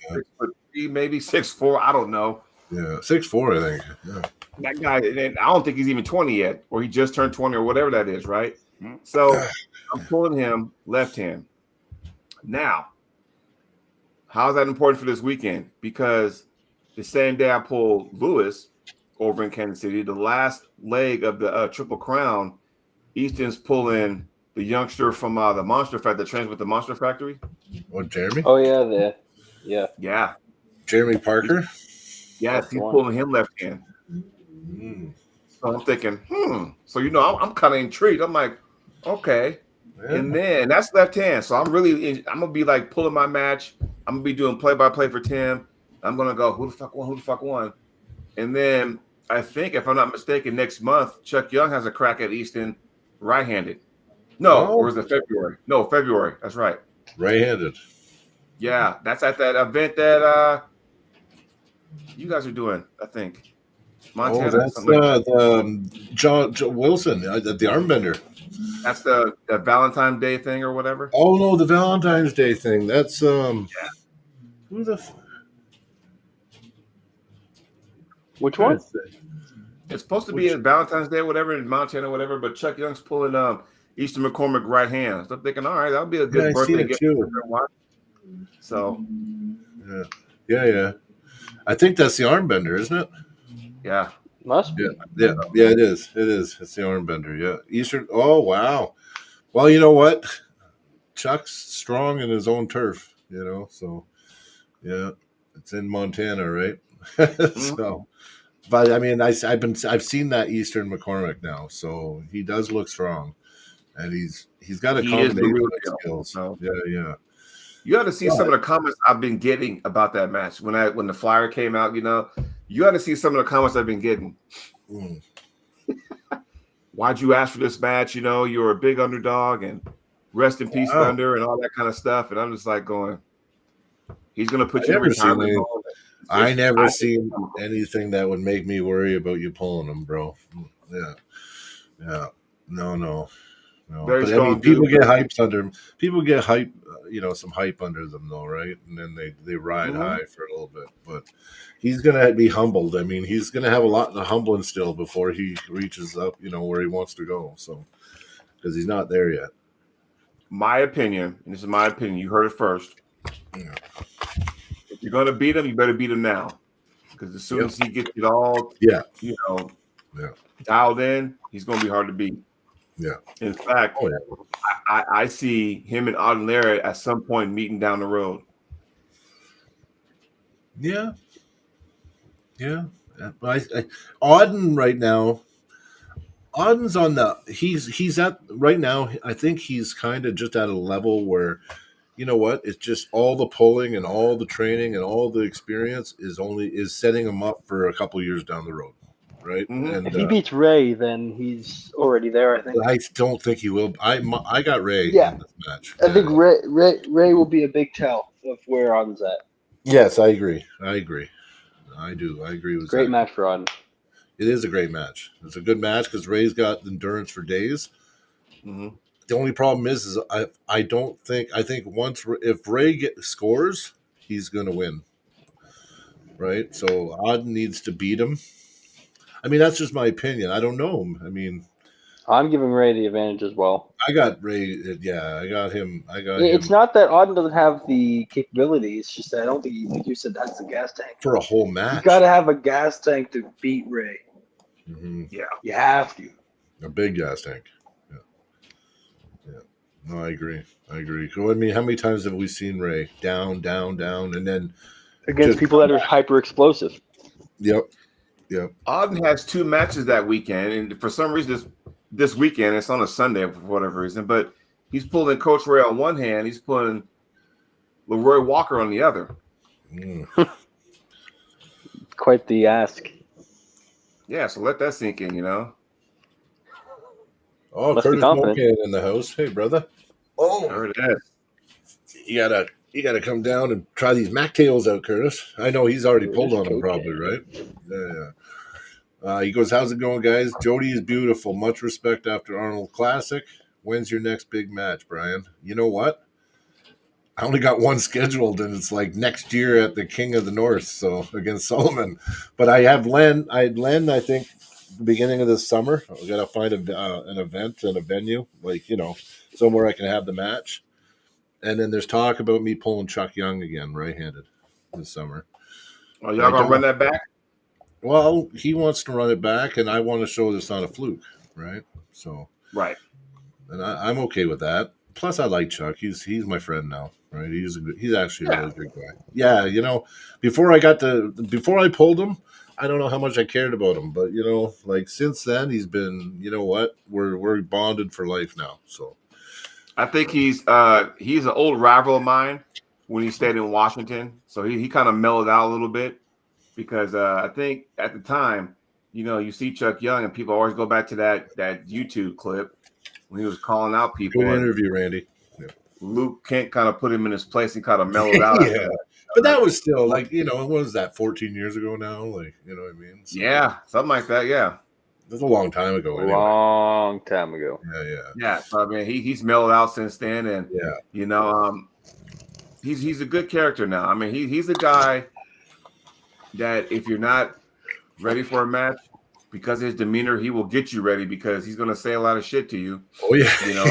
6'3", maybe 6'4", I don't know. Yeah, 6'4", I think. Yeah. That guy, and I don't think he's even 20 yet, or he just turned 20 or whatever that is, right? So I'm pulling him left hand. Now, how is that important for this weekend? Because the same day I pulled Lewis over in Kansas City, the last leg of the Triple Crown, Easton's pulling the youngster from the Monster Factory that trains with the Monster Factory. What, Jeremy? Oh, yeah. Yeah. Jeremy Parker? Yes, he's pulling him left hand. Mm. So I'm thinking, So I'm kind of intrigued. I'm like, okay. Yeah. And then that's left hand. So I'm gonna be like pulling my match. I'm gonna be doing play-by-play for Tim. I'm gonna go, who the fuck won? And then I think, if I'm not mistaken, next month Chuck Young has a crack at Easton right-handed. No, or is it February? No, February. That's right. Right-handed. Yeah, that's at that event that you guys are doing, I think. Montana. Oh, that's the John Wilson, the Armbender. That's the Valentine's Day thing or whatever. Oh no, the Valentine's Day thing. That's Yeah. Who the? Which one? It's supposed to be a Valentine's Day, or whatever, in Montana, whatever. But Chuck Young's pulling Eastern McCormick right hand. So I'm thinking, all right, that'll be a good birthday gift. So, yeah. I think that's the Armbender, isn't it? Yeah. Must be. Yeah, it is. It's the Armbender. Yeah, Eastern. Oh wow. Well, you know what? Chuck's strong in his own turf. So yeah, it's in Montana, right? So, but I mean, I've seen that Eastern McCormick now, so he does look strong, and he's got a combination of skills. So. Yeah. You got to see some of the comments I've been getting about that match when the flyer came out. You got to see some of the comments I've been getting. Why'd you ask for this match? You're a big underdog, and rest in peace, Thunder, and all that kind of stuff. And I'm just like going, he's going to put you in retirement. I never seen anything that would make me worry about you pulling him, bro. Yeah. No. But I mean, people get hyped under him. People get hype, some hype under them, though, right? And then they ride high for a little bit. But he's gonna be humbled. I mean, he's gonna have a lot to humbling still before he reaches up, where he wants to go. So, because he's not there yet. My opinion, and this is my opinion. You heard it first. Yeah. If you're gonna beat him, you better beat him now, because as soon as he gets it all, dialed in, he's gonna be hard to beat. Yeah. In fact, I see him and Auden Larry at some point meeting down the road. Yeah. Auden right now. Auden's on he's at right now. I think he's kind of just at a level where, it's just all the pulling and all the training and all the experience is setting him up for a couple years down the road. Right. Mm-hmm. And if he beats Ray, then he's already there, I think. I don't think he will. I got Ray in this match. I think Ray will be a big tell of where Auden's at. Yes, I agree. I do. I agree with great match for Auden. It is a great match. It's a good match because Ray's got endurance for days. Mm-hmm. The only problem is I don't think if Ray scores, he's going to win. Right. So Auden needs to beat him. I mean, that's just my opinion. I don't know him. I mean, I'm giving Ray the advantage as well. I got Ray. Yeah, I got him. It's not that Auden doesn't have the capability. It's just that I don't think you said that's the gas tank. For a whole match. You got to have a gas tank to beat Ray. Mm-hmm. Yeah. You have to. A big gas tank. Yeah. No, I agree. So, I mean, how many times have we seen Ray down, and then against people that are hyper explosive? Yep. Auden has 2 matches that weekend, and for some reason this weekend it's on a Sunday for whatever reason, but he's pulling Coach Ray on one hand, he's pulling Leroy Walker on the other. Quite the ask. Yeah, so let that sink in, Oh, Curtis Mokan in the house. Hey, brother. Oh, there it is. You gotta come down and try these MacTails out, Curtis. I know he's already pulled on them, probably, right? Yeah. He goes, "How's it going, guys? Jody is beautiful. Much respect after Arnold Classic. When's your next big match, Brian?" You know what? I only got one scheduled, and it's like next year at the King of the North, so against Solomon. But I have Len. I think, the beginning of this summer. I got to find an event and a venue, somewhere I can have the match. And then there's talk about me pulling Chuck Young again, right-handed, this summer. Oh, y'all gonna run that back? Well, he wants to run it back, and I want to show it's not a fluke, right? So, right. And I'm okay with that. Plus, I like Chuck. He's my friend now, right? He's actually a really good guy. Yeah, before I pulled him, I don't know how much I cared about him, but you know, like since then he's been, you know what, we're bonded for life now. So I think he's an old rival of mine when he stayed in Washington, so he kind of mellowed out a little bit because I think at the time, you know, you see Chuck Young and people always go back to that YouTube clip when he was calling out people good and interview, Randy. Yeah. Luke Kent kind of put him in his place and kind of mellowed out after Yeah. that. But that was still like, you know, what was that, 14 years ago now? Like, you know what I mean? So, Yeah, something like that. Yeah. that's a long time ago anyway. Long time ago. Yeah. So, I mean, he's mellowed out since then. And, you know, he's a good character now. I mean, he's a guy that if you're not ready for a match, because of his demeanor, he will get you ready because he's going to say a lot of shit to you. Oh, yeah. You know,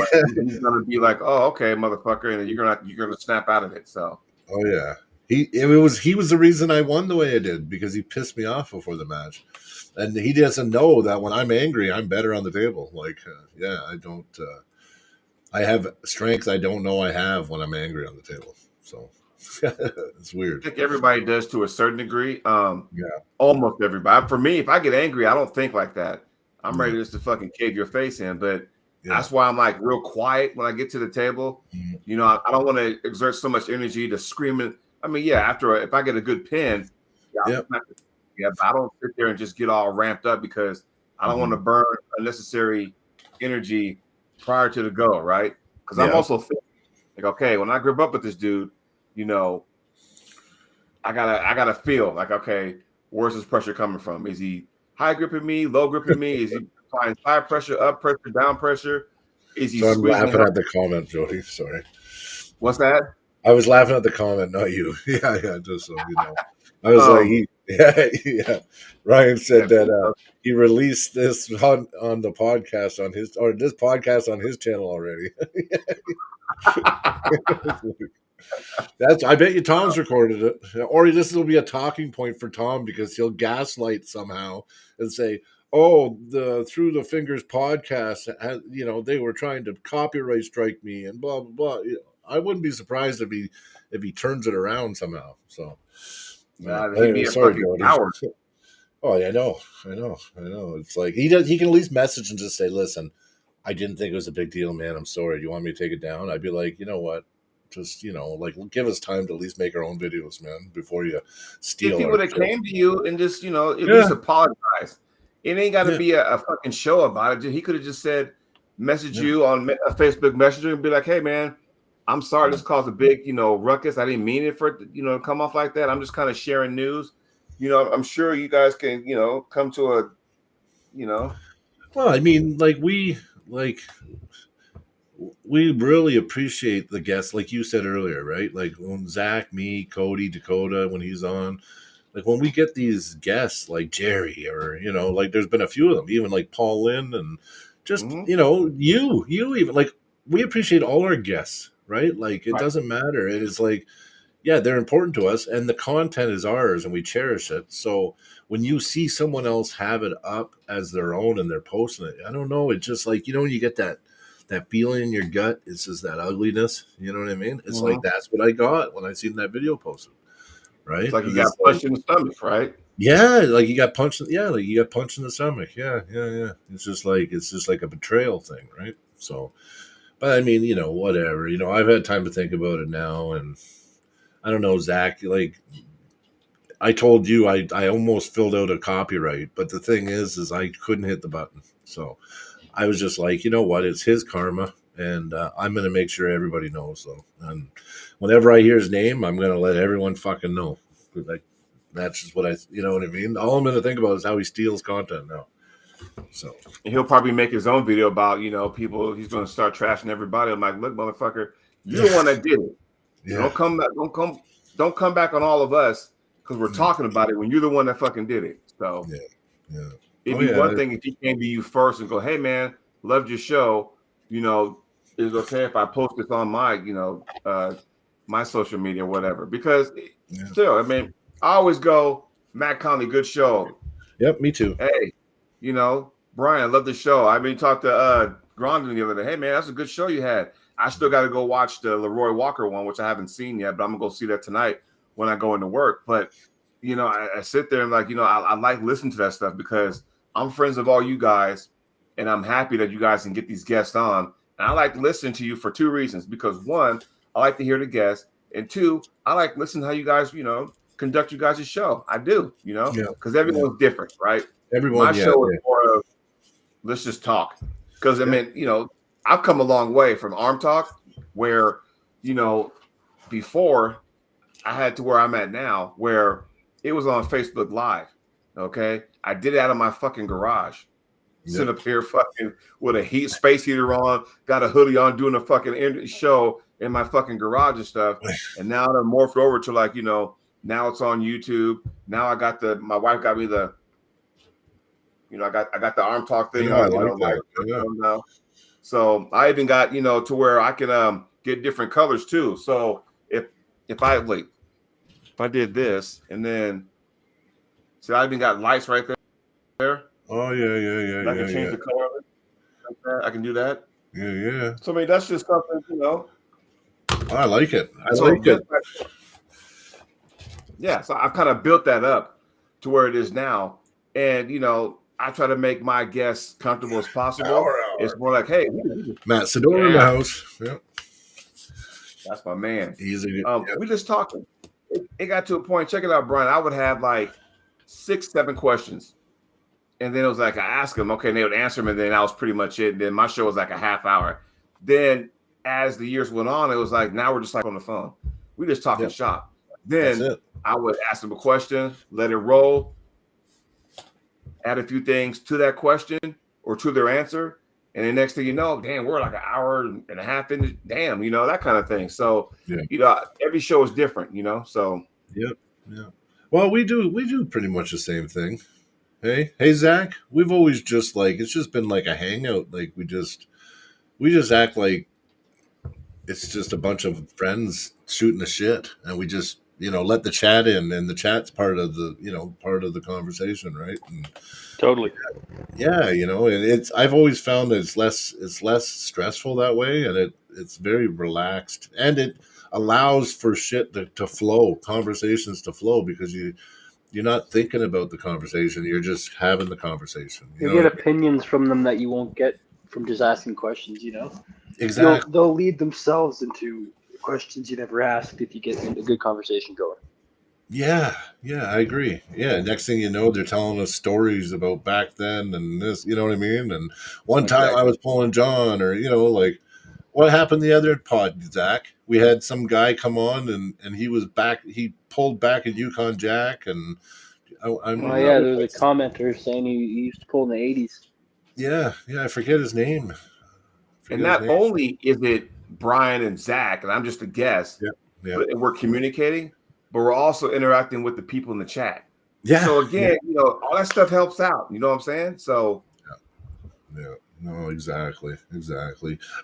he's going to be like, oh, okay, motherfucker. And you're going to snap out of it. So, oh, yeah. He was the reason I won the way I did because he pissed me off before the match. And he doesn't know that when I'm angry, I'm better on the table. Like, I don't, I have strength I don't know I have when I'm angry on the table. So it's weird. I think everybody does to a certain degree. Almost everybody. For me, if I get angry, I don't think like that. I'm ready just to fucking cave your face in. But that's why I'm like real quiet when I get to the table. You know, I don't want to exert so much energy to screaming. I mean, if I get a good pin, but I don't sit there and just get all ramped up because I don't want to burn unnecessary energy prior to the go, right? Because I'm also thinking, like, okay, when I grip up with this dude, you know, I gotta feel like, okay, where's his pressure coming from? Is he high gripping me, low gripping me? Is he applying high pressure, up pressure, down pressure? Is he? So I'm laughing at the comment, Jody. Sorry. What's that? I was laughing at the comment, not you. Yeah. Just so you know, I was like, Ryan said that he released this on the podcast on his channel already. I bet you Tom's recorded it, or this will be a talking point for Tom because he'll gaslight somehow and say, "Oh, the Through the Fingers podcast, you know, they were trying to copyright strike me and blah blah blah." I wouldn't be surprised if he turns it around somehow. So, he'd be a fucking coward. Oh, yeah, I know. It's like he can at least message and just say, "Listen, I didn't think it was a big deal, man. I'm sorry. Do you want me to take it down?" I'd be like, you know what? Just, you know, like give us time to at least make our own videos, man, before you steal. If he would have came to you and just, you know, at least apologize. It ain't got to be a fucking show about it. He could have just said, message you on a Facebook Messenger and be like, hey, man, I'm sorry. This caused a big, you know, ruckus. I didn't mean it for it, you know, to come off like that. I'm just kind of sharing news. You know, I'm sure you guys can, you know, come to a, you know. Well, I mean, like we really appreciate the guests, like you said earlier, right? Like when Zach, me, Cody, Dakota, when he's on, like when we get these guests like Jerry or, you know, like there's been a few of them, even like Paul Lynn and just, you know, you even like we appreciate all our guests, right? Like it doesn't matter. It is like, yeah, they're important to us and the content is ours and we cherish it. So when you see someone else have it up as their own and they're posting it, I don't know. It's just like, you know, when you get that feeling in your gut, it's just that ugliness. You know what I mean? It's like, that's what I got when I seen that video posted. Right. It's like you got punched in the stomach, right? Yeah. Like you got punched. Yeah. Like you got punched in the stomach. Yeah. It's just like a betrayal thing. Right. So, but I mean, you know, whatever, you know, I've had time to think about it now. And I don't know, Zach, like I told you, I almost filled out a copyright, but the thing is I couldn't hit the button. So I was just like, you know what? It's his karma, and I'm going to make sure everybody knows, though. And whenever I hear his name, I'm going to let everyone fucking know. Like, that's just what you know what I mean? All I'm going to think about is how he steals content now. So and he'll probably make his own video about, you know, people. He's going to start trashing everybody. I'm like, look, motherfucker, you're the one that did it. Yeah. Don't come back on all of us because we're talking about it when you're the one that fucking did it. So it'd be one thing if he came to you first and go, hey man, loved your show. You know, is it okay if I post this on my, you know, my social media or whatever? Because still, I mean, I always go, Matt Conley, good show. Yep, me too. Hey, you know, Brian, love the show. I mean, talked to Grondin the other day. Hey man, that's a good show you had. I still got to go watch the Leroy Walker one, which I haven't seen yet, but I'm gonna go see that tonight when I go into work. But you know, I sit there and like, you know, I like listening to that stuff because I'm friends of all you guys, and I'm happy that you guys can get these guests on. And I like listening to you for two reasons. Because one, I like to hear the guests, and two, I like listening to how you guys, you know, conduct you guys' show. I do, you know, because everyone's different, right? Everyone, My show is more of let's just talk. Because I mean, you know, I've come a long way from Arm Talk, where, you know, before I had to where I'm at now, where it was on Facebook Live. Okay. I did it out of my fucking garage. Sitting up here fucking with a space heater on, got a hoodie on, doing a fucking show in my fucking garage and stuff. And now I'm morphed over to like, you know, now it's on YouTube. Now I got my wife got me the, you know, I got the Arm Talk thing on, you know, like now. So I even got, you know, to where I can get different colors too. So if I did this and then see, I even got lights right there. Oh yeah. I can change the color of it. Like that. I can do that. Yeah. So I mean, that's just something, you know. I like it. I like it. Yeah, so I've kind of built that up to where it is now, and you know, I try to make my guests comfortable as possible. It's more like, hey, Matt Sedor in the house. Yep. That's my man. Easy. We just talking. It got to a point. Check it out, Brian. I would have like 6, 7 questions. And then it was like I asked them, okay, and they would answer them, and then that was pretty much it. And then my show was like a half hour. Then as the years went on, it was like now we're just like on the phone. We just talking shop. Then I would ask them a question, let it roll, add a few things to that question or to their answer. And the next thing you know, damn, we're like an hour and a half in, damn, you know, that kind of thing. So, you know, every show is different, you know, so. Yeah. Well, we do pretty much the same thing. Hey, Zach, we've always just like, it's just been like a hangout. Like we just act like it's just a bunch of friends shooting the shit, and we just, you know, let the chat in, and the chat's part of the, you know, part of the conversation, right? And totally. Yeah, you know, and I've always found that it's less stressful that way, and it's very relaxed, and it allows for shit to flow, conversations to flow, because you're not thinking about the conversation, you're just having the conversation. You get opinions from them that you won't get from just asking questions, you know? Exactly. They'll lead themselves into questions you never asked if you get a good conversation going. Yeah, I agree. Yeah, next thing you know, they're telling us stories about back then and this, you know what I mean? And one time I was pulling John, or, you know, like what happened the other pod, Zach? We had some guy come on and he was back, he pulled back a Yukon Jack, and there was a commenter saying he used to pull in the 80s. Yeah, I forget his name. And not only is it Brian and Zach, and I'm just a guest, but we're communicating, but we're also interacting with the people in the chat. Yeah. So again, you know, all that stuff helps out. You know what I'm saying? So. Yeah. No, exactly.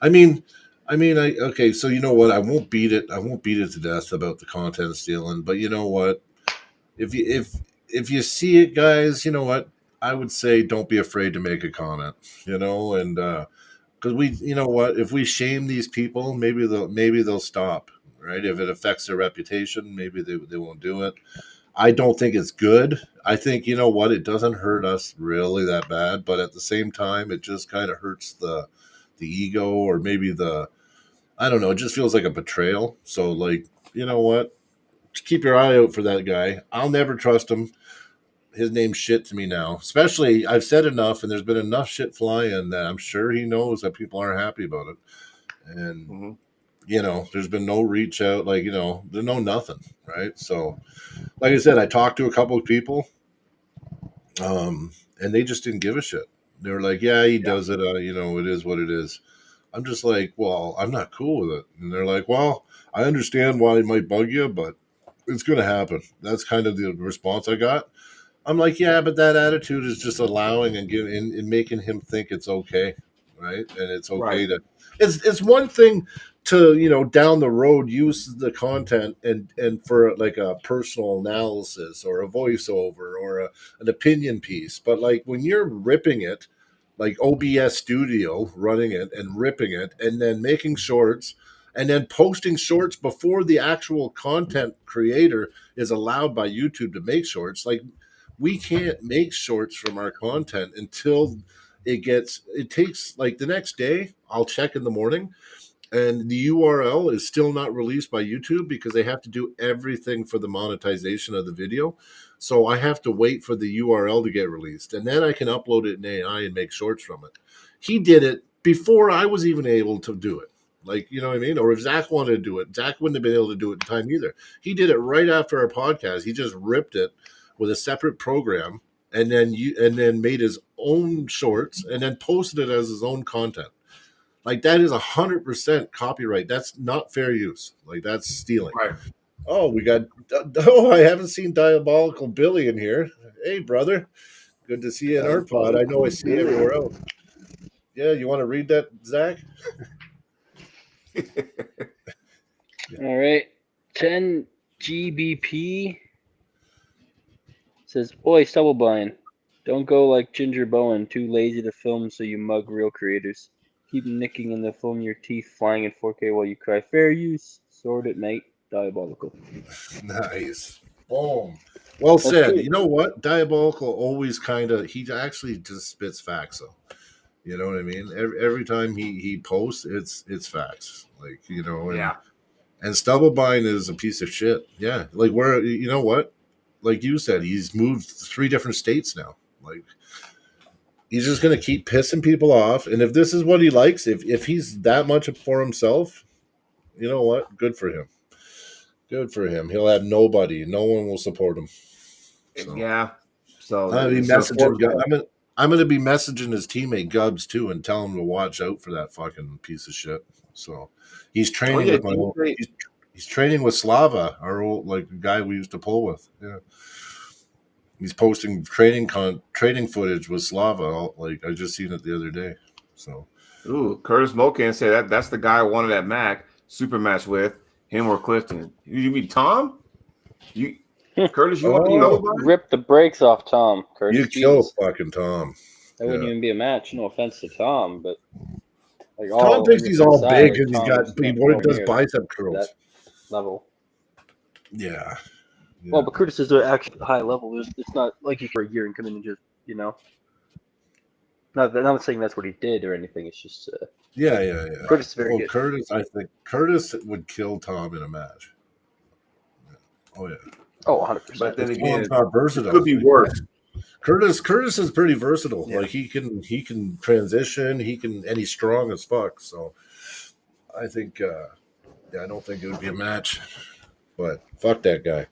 I mean, okay. So you know what? I won't beat it to death about the content stealing. But you know what? If you see it, guys, you know what? I would say don't be afraid to make a comment. You know, and because you know what? If we shame these people, maybe they'll stop. Right? If it affects their reputation, maybe they won't do it. I don't think it's good. I think, you know what, it doesn't hurt us really that bad, but at the same time, it just kind of hurts the ego, or maybe I don't know, it just feels like a betrayal. So, like, you know what, keep your eye out for that guy. I'll never trust him. His name's shit to me now. Especially, I've said enough, and there's been enough shit flying that I'm sure he knows that people aren't happy about it. And, you know, there's been no reach out, like, you know, there's no nothing, right? So, like I said, I talked to a couple of people, and they just didn't give a shit. They were like, yeah, he does it. You know, it is what it is. I'm just like, well, I'm not cool with it. And they're like, well, I understand why it might bug you, but it's going to happen. That's kind of the response I got. I'm like, yeah, but that attitude is just allowing and giving and making him think it's okay, right? And it's okay to. It's one thing to, you know, down the road use the content and for like a personal analysis or a voiceover or an opinion piece, but like when you're ripping it, like OBS Studio, running it and ripping it, and then making shorts and then posting shorts before the actual content creator is allowed by YouTube to make shorts. Like, we can't make shorts from our content until it takes like the next day. I'll check in the morning, and the URL is still not released by YouTube because they have to do everything for the monetization of the video. So I have to wait for the URL to get released, and then I can upload it in AI and make shorts from it. He did it before I was even able to do it. Like, you know what I mean? Or if Zach wanted to do it, Zach wouldn't have been able to do it in time either. He did it right after our podcast. He just ripped it with a separate program, and then made his own shorts and then posted it as his own content. Like, that is 100% copyright. That's not fair use. Like, that's stealing. Right. Oh, we got. Oh, I haven't seen Diabolical Billy in here. Hey, brother, good to see you in our pod. I know I see you everywhere else. Yeah, you want to read that, Zach? All right. 10 GBP says, "Oi, Stubbleblind, don't go like Ginger Bowen, too lazy to film, so you mug real creators. Keep nicking in the film, your teeth flying in 4K while you cry. Fair use. Sort it, mate. Diabolical." Nice. Boom. Well said. You know what? Diabolical always he actually just spits facts, though. You know what I mean? Every time he posts, it's facts. Like, you know, and Stubblebind is a piece of shit. Yeah. Like, you know what? Like you said, he's moved 3 different states now. Like, he's just going to keep pissing people off. And if this is what he likes, if he's that much for himself, you know what? Good for him. Good for him. He'll have nobody. No one will support him. So. Yeah. So I'm going to be messaging his teammate Gubbs too and tell him to watch out for that fucking piece of shit. So he's training with he's training with Slava, our old guy we used to pull with. Yeah. He's posting training footage with Slava. Like, I just seen it the other day. So, ooh, Curtis Mokan said that's the guy I wanted at Mac super match with him or Clifton. You mean Tom? Curtis, you want to know about it? Rip the brakes off Tom. Curtis, you kill fucking Tom. That wouldn't even be a match. No offense to Tom, but like Tom thinks he's all big and he does bicep curls. That level. Yeah. Well, but Curtis is actually high level. It's not like he for a year and come in and just, you know. I'm not saying that's what he did or anything. It's just yeah. Curtis is very good. Curtis, I think Curtis would kill Tom in a match. Oh yeah. Oh, 100%. But then again, versatile. It could be worse. Curtis is pretty versatile. Yeah. Like, he can transition. And he's strong as fuck. So I think I don't think it would be a match. But fuck that guy.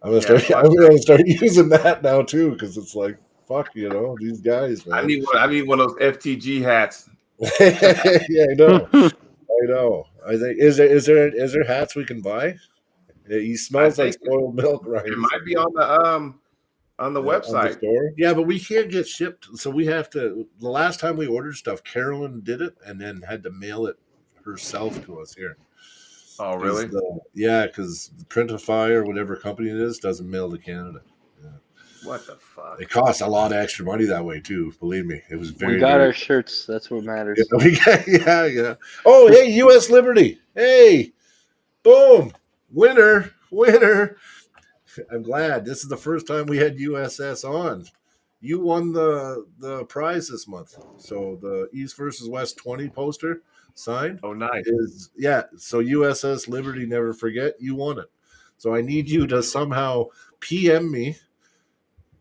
I'm gonna start using that now too, because it's like, fuck, you know, these guys, man. I need one of those FTG hats. Yeah, I know. I think is there hats we can buy? He smells like spoiled milk, right? It might be on the website. On the store. Yeah, but we can't get shipped, so we have to. The last time we ordered stuff, Carolyn did it and then had to mail it herself to us here. Oh, really? Because Printify or whatever company it is doesn't mail to Canada. Yeah. What the fuck? It costs a lot of extra money that way too. Believe me, it was very. We got our shirts. That's what matters. Yeah. Oh, hey, U.S. Liberty. Hey, boom, winner. I'm glad. This is the first time we had USS on. You won the prize this month. So the East versus West 20 poster signed. Oh, nice. So USS Liberty, never forget, you won it. So I need you to somehow PM me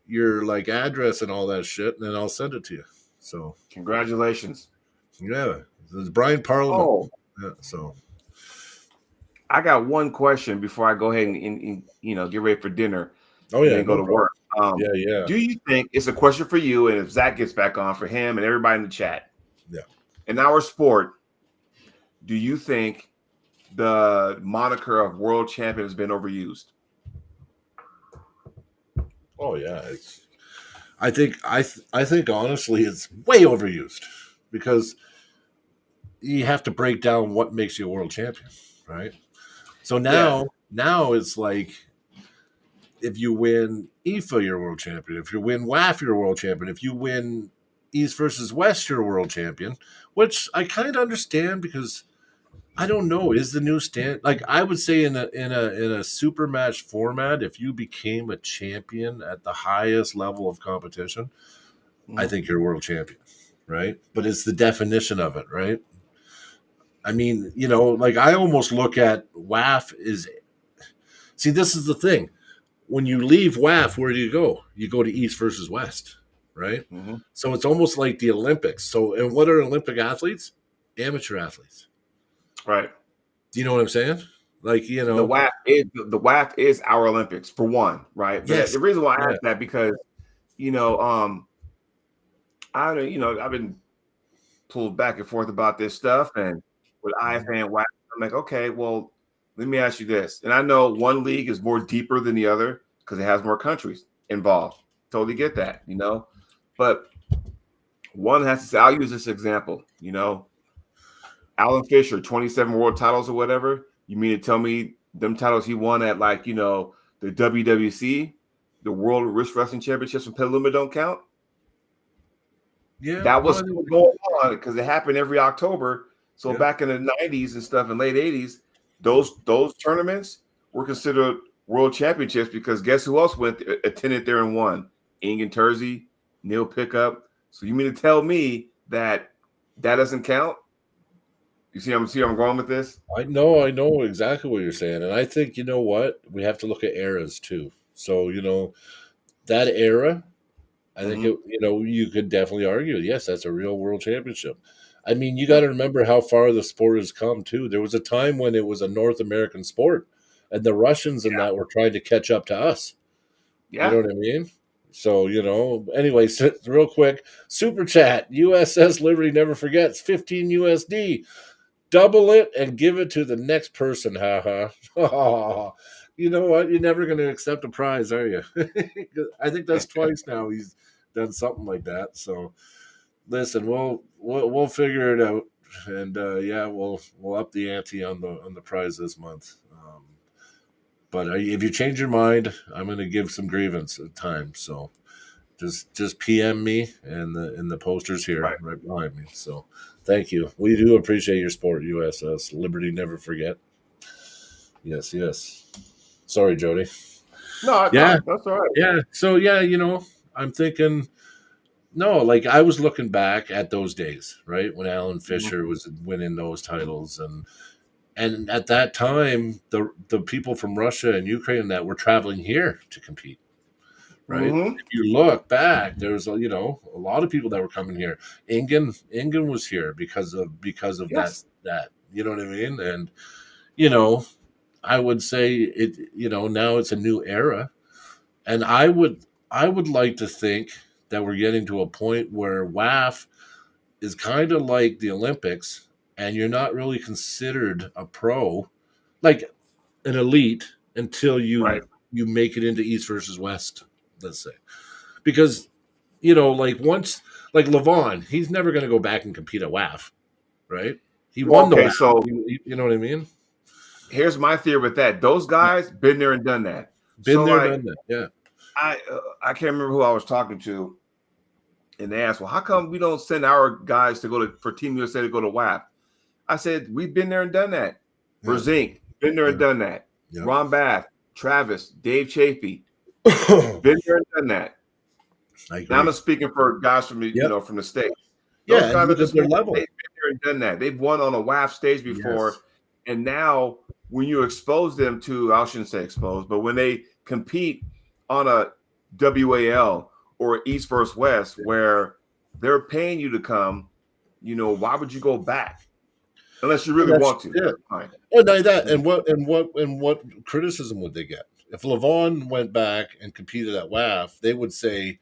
your address and all that shit, and then I'll send it to you. So congratulations. Yeah. It's Brian Parliament. Oh. Yeah, so I got one question before I go ahead and get ready for dinner. Oh yeah, and go to work. Yeah. Do you think it's a question for you, and if Zach gets back on, for him and everybody in the chat? Yeah. In our sport, do you think the moniker of world champion has been overused? Oh yeah, I think honestly it's way overused, because you have to break down what makes you a world champion, right? So now it's like, if you win IFA, you're world champion. If you win WAF, you're world champion. If you win East versus West, you're world champion, which I kind of understand, because I don't know. Is the new stand like I would say in a super match format, if you became a champion at the highest level of competition, I think you're world champion, right? But it's the definition of it, right? I mean, like I almost look at WAF is see, this is the thing. When you leave WAF, where do you go? You go to East versus West, right? Mm-hmm. So it's almost like the Olympics. So, and what are Olympic athletes? Amateur athletes. Right. Do you know what I'm saying? Like, the WAF is our Olympics for one, right? But yes, the reason why I asked that because I've been pulled back and forth about this stuff, and with IFA and WAF, I'm like, okay, well, let me ask you this. And I know one league is more deeper than the other because it has more countries involved. Totally get that, But one has to say, I'll use this example, Alan Fisher, 27 world titles or whatever. You mean to tell me them titles he won at the WWC, the World Wrist Wrestling Championships from Petaluma don't count? Yeah. That was going on because it happened every October. So back in the 90s and stuff and late 80s, those tournaments were considered world championships because guess who else attended there and won? Ingen Terzi, Neil Pickup. So you mean to tell me that doesn't count? You see I'm going with this? I know exactly what you're saying. And I think, you know what? We have to look at eras too. So, that era, I think you could definitely argue, yes, that's a real world championship. I mean, you got to remember how far the sport has come too. There was a time when it was a North American sport, and the Russians and that were trying to catch up to us. Yeah. You know what I mean? So, anyway, real quick, super chat, USS Liberty never forgets, 15 USD. Double it and give it to the next person. Ha ha. You know what? You're never going to accept a prize, are you? I think that's twice now he's done something like that. So, listen, we'll figure it out, and we'll up the ante on the prize this month. But if you change your mind, I'm going to give some grievance time. So, just PM me and the posters here right behind me. So, thank you. We do appreciate your support, USS Liberty. Never forget. Yes. Sorry, Jody. No, that's all right. Yeah. So I'm thinking. No, like I was looking back at those days, right, when Alan Fisher was winning those titles, and at that time, the people from Russia and Ukraine that were traveling here to compete. Right. Mm-hmm. If you look back, there's a lot of people that were coming here. Ingen was here because of Yes. that. You know what I mean? And I would say it. Now it's a new era, and I would like to think that we're getting to a point where WAF is kind of like the Olympics, and you're not really considered a pro, like an elite, until you make it into East versus West. Let's say. Because, once, like Levon, he's never going to go back and compete at WAF, right? He won the WAF. So you know what I mean? Here's my theory with that. Those guys been there and done that. Done that, yeah. I can't remember who I was talking to, and they asked, well, how come we don't send our guys for Team USA to go to WAF? I said, we've been there and done that. Brzezinski, been there and done that. Yeah. Ron Bath, Travis, Dave Chafee, been there and done that. Now I'm speaking for guys from the from the States. Those guys at their level, they've been there and done that. They've won on a WAF stage before, and now when you expose them to, I shouldn't say expose, but when they compete on a WAL or East versus West, where they're paying you to come, why would you go back unless you really want to? Yeah. Right. Oh, no, that and what criticism would they get if Levon went back and competed at WAF? They would say,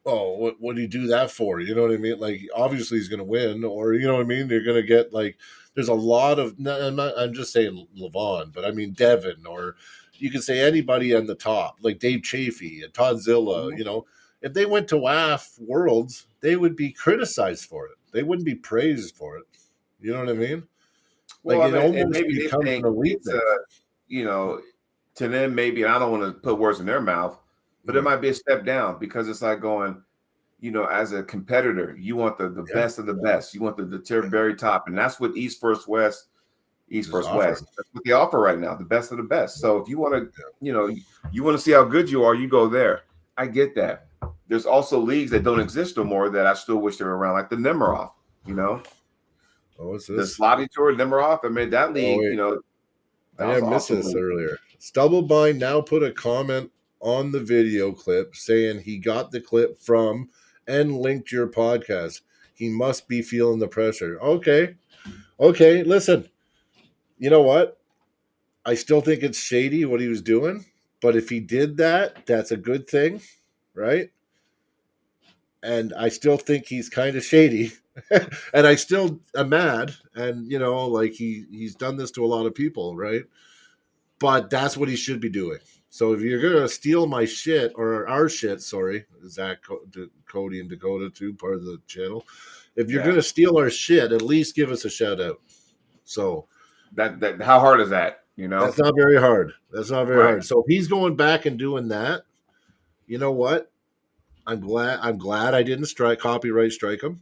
"Oh, what do you do that for?" You know what I mean? Like, obviously he's going to win, or you know what I mean? They're going to get like. There's a lot of. I'm just saying Levon, but I mean Devin, or you can say anybody on the top, like Dave Chafee and Todd Zilla. Mm-hmm. If they went to WAF Worlds, they would be criticized for it. They wouldn't be praised for it. You know what I mean? Well, it almost becomes an elite thing. To them, maybe, and I don't want to put words in their mouth, but it might be a step down because it's like going, as a competitor, you want the best of the best. You want the very top. And that's what East versus West, East versus West. That's what they offer right now, the best of the best. So if you want to, you want to see how good you are, you go there. I get that. There's also leagues that don't exist no more that I still wish they were around, like the Nemiroff, Oh, what's this? The Slavi Tour, Nemiroff. I mean, that league, I missed this earlier. Stubblebind now put a comment on the video clip saying he got the clip from and linked your podcast. He must be feeling the pressure. Okay. Listen, you know what? I still think it's shady what he was doing, but if he did that, that's a good thing, right? And I still think he's kind of shady. And I still am mad. And, like he's done this to a lot of people, right? But that's what he should be doing. So if you're going to steal my shit, or our shit, sorry, Zach, Cody, and Dakota too, part of the channel. If you're going to steal our shit, at least give us a shout out. So that how hard is that? That's not very hard. Hard. So if he's going back and doing that, you know what? I'm glad I didn't copyright strike him.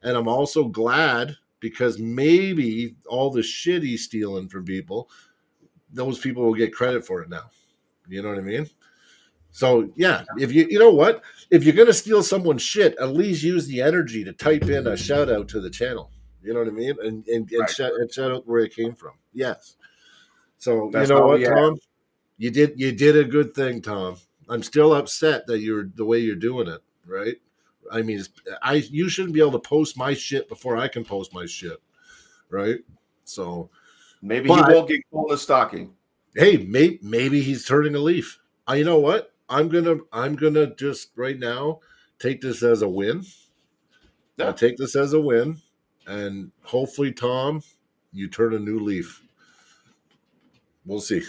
And I'm also glad because maybe all the shit he's stealing from people, those people will get credit for it now. You know what I mean? So yeah, if you know what, if you're gonna steal someone's shit, at least use the energy to type in a shout out to the channel. You know what I mean? And shout out where it came from. Yes. So you know what, Tom? You did a good thing, Tom. I'm still upset that you're the way you're doing it, right? I mean, you shouldn't be able to post my shit before I can post my shit, right? So maybe he won't get cold in the stocking. Hey, maybe he's turning a leaf. You know what? I'm gonna just right now take this as a win. Yeah. I'll take this as a win, and hopefully, Tom, you turn a new leaf. We'll see.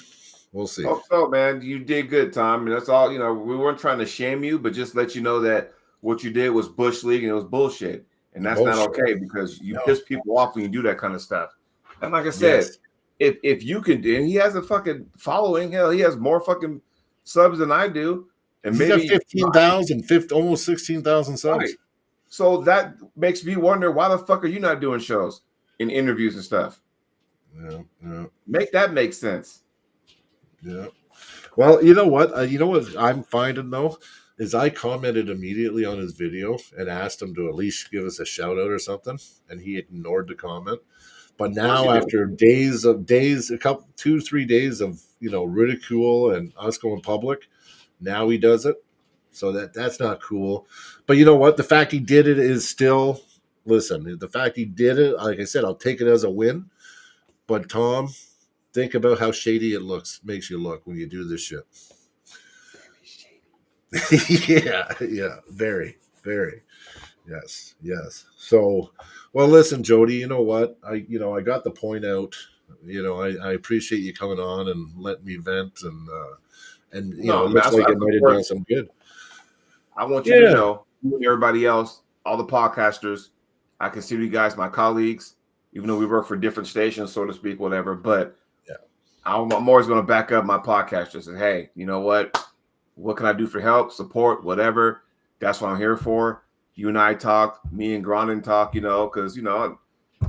Hope so, man. You did good, Tom. And that's all. We weren't trying to shame you, but just let you know that what you did was bush league and it was bullshit, and that's not okay because you piss people off when you do that kind of stuff. And like I said. Yes. If you can do, and he has a fucking following, hell, he has more fucking subs than I do, and he's maybe got 15,000, almost 16,000 subs. Right. So that makes me wonder why the fuck are you not doing shows and interviews and stuff? Yeah. Make that make sense. Yeah. Well, you know what? What I'm finding though is I commented immediately on his video and asked him to at least give us a shout out or something, and he ignored the comment. But now, after 2-3 days of ridicule and us going public, now he does it. So that's not cool. But you know what? The fact he did it is still. Listen, the fact he did it, like I said, I'll take it as a win. But Tom, think about how shady it makes you look when you do this shit. Yeah, very, very. Yes. So, well, listen, Jody, you know what? I got the point out. I appreciate you coming on and letting me vent, and it looks like it might have done some good. I want you to know, you and everybody else, all the podcasters, I consider you guys my colleagues, even though we work for different stations, so to speak, whatever. But I'm always going to back up my podcasters and hey, you know what? What can I do for help, support, whatever? That's what I'm here for. You and I talk, me and Grondin talk, because,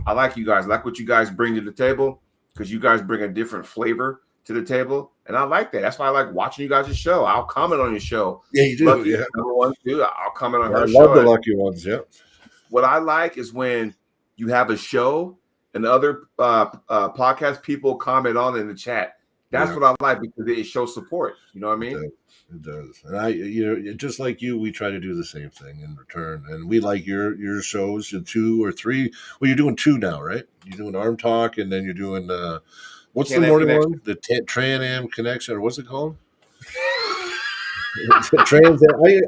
I like you guys. I like what you guys bring to the table because you guys bring a different flavor to the table. And I like that. That's why I like watching you guys' show. I'll comment on your show. Yeah, you do. Lucky, number one, too. I'll comment on her show. I love the lucky ones, yeah. What I like is when you have a show and other podcast people comment on in the chat. That's what I like because it shows support. You know what I mean? It does. And just like you, we try to do the same thing in return. And we like your shows, 2 or 3. Well, you're doing 2 now, right? You're doing Arm Talk, and then you're doing what's the morning one? The Trans-Am Connection, or what's it called? I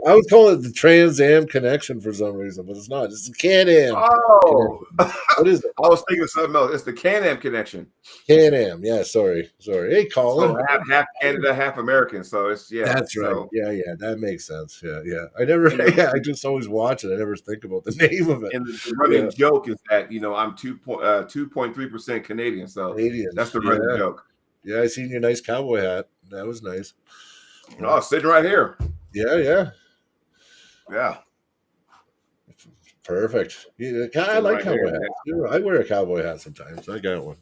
would call it the Trans-Am Connection for some reason, but it's not. It's the Can-Am. Oh, what is it? I was thinking of something else. It's the Can-Am Connection. Can-Am, yeah. Sorry. Hey, Colin. So half Canada, half American. So it's That's right. So. Yeah, that makes sense. Yeah. I just always watch it. I never think about the name of it. And the running joke is that I'm 2.3% Canadian. So Canadians. That's the running joke. Yeah, I seen your nice cowboy hat. That was nice. Oh, sitting right here. Yeah. Perfect. I like cowboy hats. I wear a cowboy hat sometimes. I got one.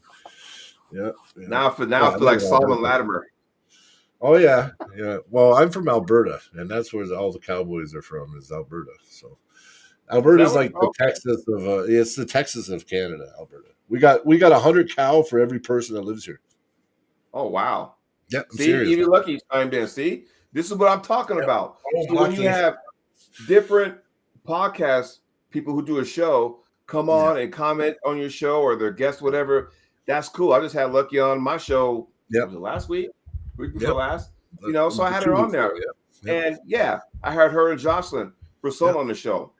Yeah. Now I feel like Solomon Latimer. Oh yeah. Well, I'm from Alberta, and that's where all the Cowboys are from. Is Alberta. So Alberta's like the Texas of it's the Texas of Canada. Alberta. We got 100 cow for every person that lives here. Oh wow. Yeah. I'm See, serious. even Lucky chimed in. See, this is what I'm talking about. So when you have different podcast people who do a show come on and comment on your show or their guests, whatever, that's cool. I just had Lucky on my show. Was it last week before last? So I had her on there. And I heard her and Jocelyn Brisson on the show.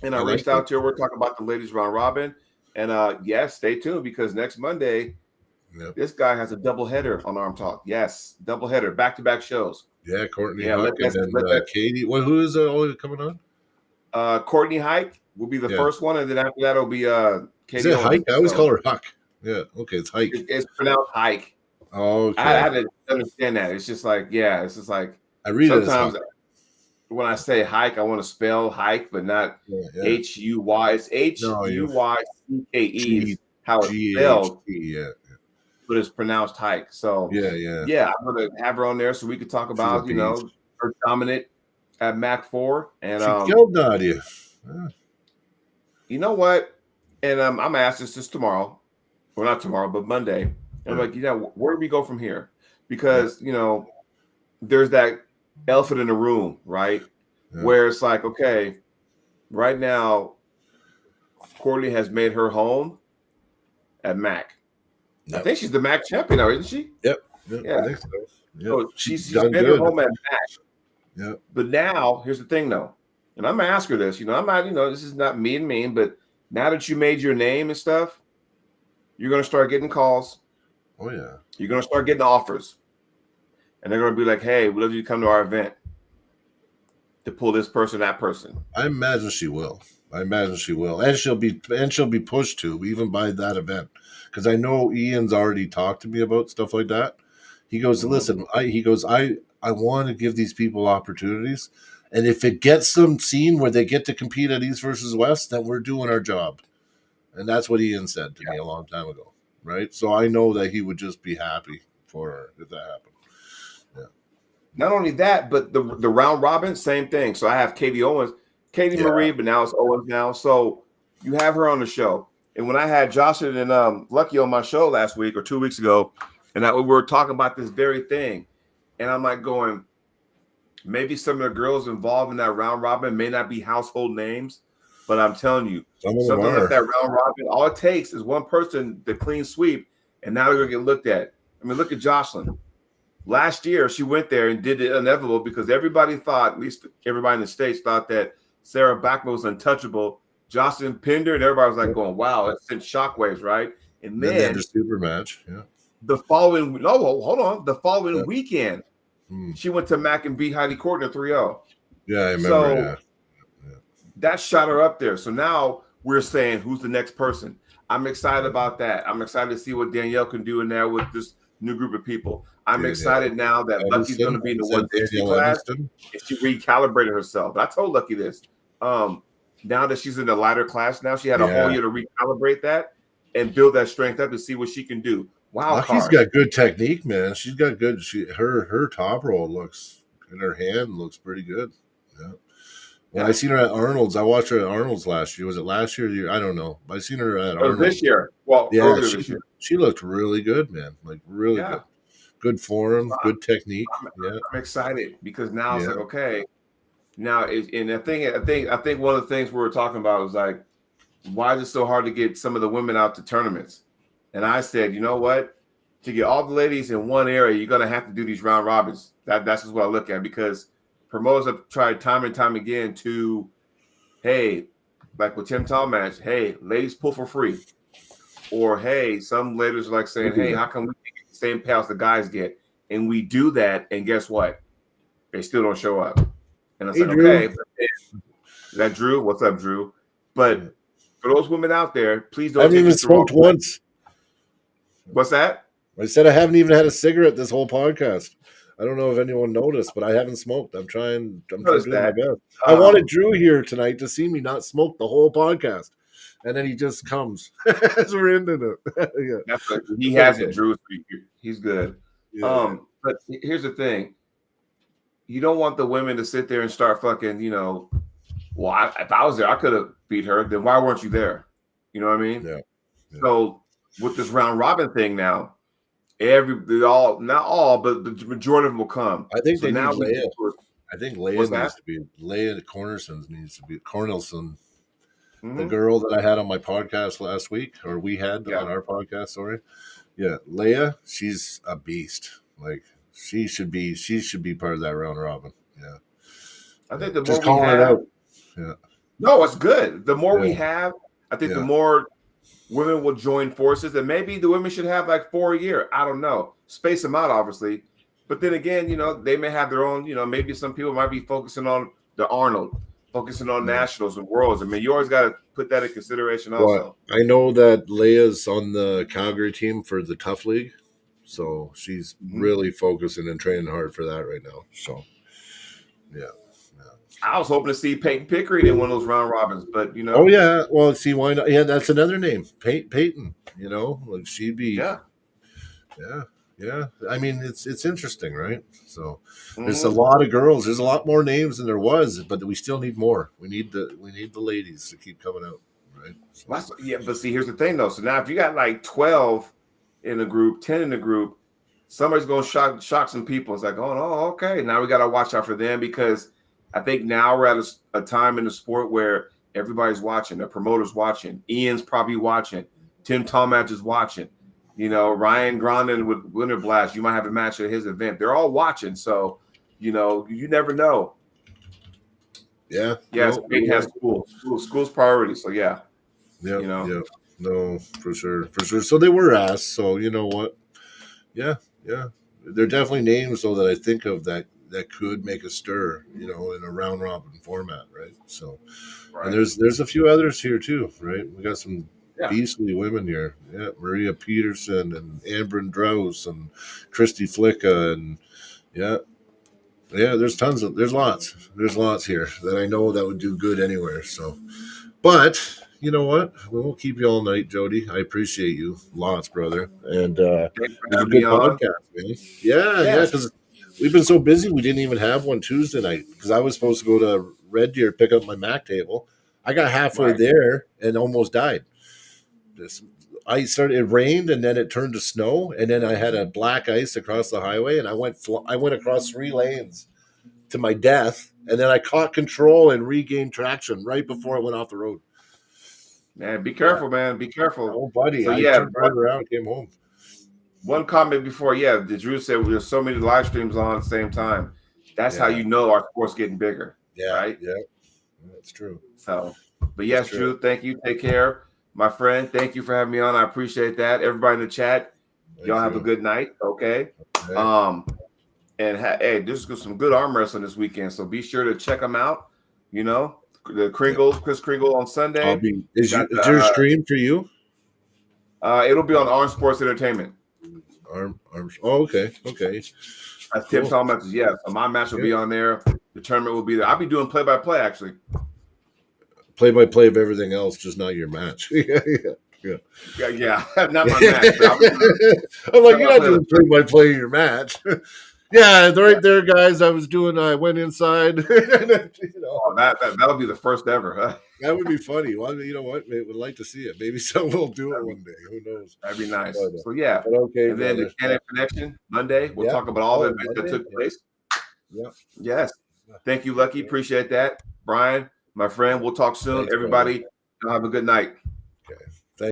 And I reached out to her. We're talking about the ladies round robin. And stay tuned because next Monday, this guy has a double header on Arm Talk. Yes, double header, back-to-back shows. Yeah, Courtney Huck and then Katie. Well, who is all coming on? Courtney Hike will be the first one, and then after that it'll be Katie. Is it Hike? I always call her Huck. Yeah, okay, it's Hike. It's pronounced Hike. Oh, okay. I had to understand that. It's just like, it's just like I read sometimes when I say hike, I want to spell hike, but not H-U-Y. It's H-U-Y-C-K-E is how it's spelled. But it's pronounced hike. So I'm gonna have her on there so we could talk about her dominant at Mac 4 and she killed Nadia. You know what? And I'm gonna ask this tomorrow, well not tomorrow, but Monday. And I'm like, where do we go from here? Because there's that elephant in the room, right? Where it's like, okay, right now, Courtney has made her home at Mac. I think she's the MAC champion now, isn't she? Yep. Yeah. I think so. So she's made her home at MAC. Yep. But now, here's the thing, though. And I'm going to ask her this. I'm not, this is not mean, but now that you made your name and stuff, you're going to start getting calls. Oh, yeah. You're going to start getting offers. And they're going to be like, hey, we'd love you to come to our event to pull this person, that person. I imagine she will. And she'll be pushed to, even by that event. Because I know Ian's already talked to me about stuff like that. He goes, listen, I want to give these people opportunities. And if it gets them seen where they get to compete at East versus West, then we're doing our job. And that's what Ian said to me a long time ago. Right? So I know that he would just be happy for her if that happened. Yeah. Not only that, but the round robin, same thing. So I have Katie Marie, but now it's Owens now. So you have her on the show. And when I had Jocelyn and Lucky on my show last week or 2 weeks ago, and we were talking about this very thing, and I'm like going, maybe some of the girls involved in that round robin may not be household names, but I'm telling you, something like that round robin, all it takes is one person to clean sweep, and now they're going to get looked at. I mean, look at Jocelyn. Last year, she went there and did the inevitable because everybody thought, at least everybody in the States, thought that Sarah Bachman was untouchable. Jocelyn pinned her, and everybody was like going, wow, it sent shockwaves, right? And then the super match, the following weekend, she went to Mac and beat Heidi Courtney 3-0. Yeah, I remember. So that shot her up there. So now we're saying, who's the next person? I'm excited about that. I'm excited to see what Danielle can do in there with this new group of people. I'm excited now that Lucky's going to be in the 160 class. And she recalibrated herself. I told Lucky this. Now that she's in the lighter class, now she had a whole year to recalibrate that and build that strength up to see what she can do. Wow, Lucky's got good technique, man. She's got good. Her top roll looks in her hand looks pretty good. Yeah. Well, I seen her at Arnold's. I watched her at Arnold's last year. Was it last year or the year? I don't know. I seen her at Arnold's this year. Well, this year. She looked really good, man. Like really good. Good form, good technique. I'm excited because now it's like, okay. Now, and I think one of the things we were talking about was like, why is it so hard to get some of the women out to tournaments? And I said, you know what? To get all the ladies in one area, you're gonna have to do these round robins. That's just what I look at because promoters have tried time and time again to, hey, like with Tim Tom match, hey, ladies pull for free, or hey, some ladies are like saying, hey, how come we get the same payouts the guys get? And we do that, and guess what? They still don't show up. And I said, okay, is that Drew? What's up, Drew? But for those women out there, please don't. I haven't even smoked once. What's that? I said I haven't even had a cigarette this whole podcast. I don't know if anyone noticed, but I haven't smoked. I'm trying to do my best. I wanted Drew here tonight to see me not smoke the whole podcast. and then he just comes as we're into it. Yeah. He has it, Drew. He's good. Yeah. But here's the thing. You don't want the women to sit there and start fucking, well, if I was there, I could have beat her. Then why weren't you there? You know what I mean? Yeah. So with this round robin thing now, not all, but the majority of them will come. I think so they now need Leia. I think Leia needs to be Leia Cornelson needs to be Cornelson. Mm-hmm. The girl that I had on my podcast last week, or we had on our podcast, sorry. Yeah, Leia, she's a beast. Like she should be part of that round robin. Yeah. I think the more just calling it out. Yeah. No, it's good. The more we have, I think the more women will join forces, and maybe the women should have like 4 a year. I don't know. Space them out, obviously. But then again, they may have their own, maybe some people might be focusing on the Arnold, focusing on nationals and worlds. I mean, you always got to put that in consideration also. Well, I know that Leia's on the Calgary team for the Tough League. So she's really focusing and training hard for that right now. So, yeah. I was hoping to see Peyton Pickering in one of those round robins, but Oh yeah, well, see why not? Yeah, that's another name, Peyton. Like she'd be. Yeah. I mean, it's interesting, right? So there's a lot of girls. There's a lot more names than there was, but we still need more. We need the ladies to keep coming out, right? So. Yeah, but see, here's the thing though. So now if you got like 12 in a group, 10 in a group, somebody's gonna shock some people. It's like, oh, okay. Now we gotta watch out for them because. I think now we're at a time in the sport where everybody's watching. The promoter's watching. Ian's probably watching. Tim Tomatch is watching. Ryan Grondin with Winter Blast. You might have a match at his event. They're all watching. So, you never know. Yeah. Yes, Peyton has school's priority. So, yeah. Yeah. Yeah. No, for sure. So they were asked. So, you know what? Yeah. They're definitely names, though, that I think of that could make a stir, in a round robin format, right? So, and there's a few others here too, right? We got some beastly women here. Yeah, Maria Peterson and Amber Drous and Christy Flicka and there's lots here that I know that would do good anywhere. So, but you know what? We won't keep you all night, Jody. I appreciate you lots, brother, and it's a good podcast, man. Yeah, because. We've been so busy, we didn't even have one Tuesday night because I was supposed to go to Red Deer, pick up my Mac table. I got halfway there and almost died. It rained and then it turned to snow, and then I had a black ice across the highway, and I went across 3 lanes to my death, and then I caught control and regained traction right before I went off the road. Man, be careful, man. Be careful. Oh, buddy. So, I turned right around, came home. One comment before, Drew said there's so many live streams on at the same time. That's how you know our sport's getting bigger. Yeah, right? Yeah, that's true. So, but yes, Drew, thank you. Take care, my friend. Thank you for having me on. I appreciate that. Everybody in the chat, y'all have a good night. Okay. And hey, this is some good arm wrestling this weekend, so be sure to check them out. The Kringle, Chris Kringle on Sunday. Is your stream for you? It'll be on Arm Sports Entertainment. Arms. Oh, okay. That's Tim Tomatch. So my match will be on there. The tournament will be there. I'll be doing play-by-play, actually. Play-by-play of everything else, just not your match. Yeah. Not my match. I'm like, you're not doing play-by-play of your match. Yeah, right there, guys. I went inside. That'll be the first ever. Huh? That would be funny. Well, you know what? We'd like to see it. Maybe someone will do it one day. Who knows? That'd be nice. So, okay. And then the Canon Connection, Monday, we'll talk about all the events that took place. Yeah. Yes. Thank you, Lucky. Appreciate that. Brian, my friend, we'll talk soon. Everybody, have a good night.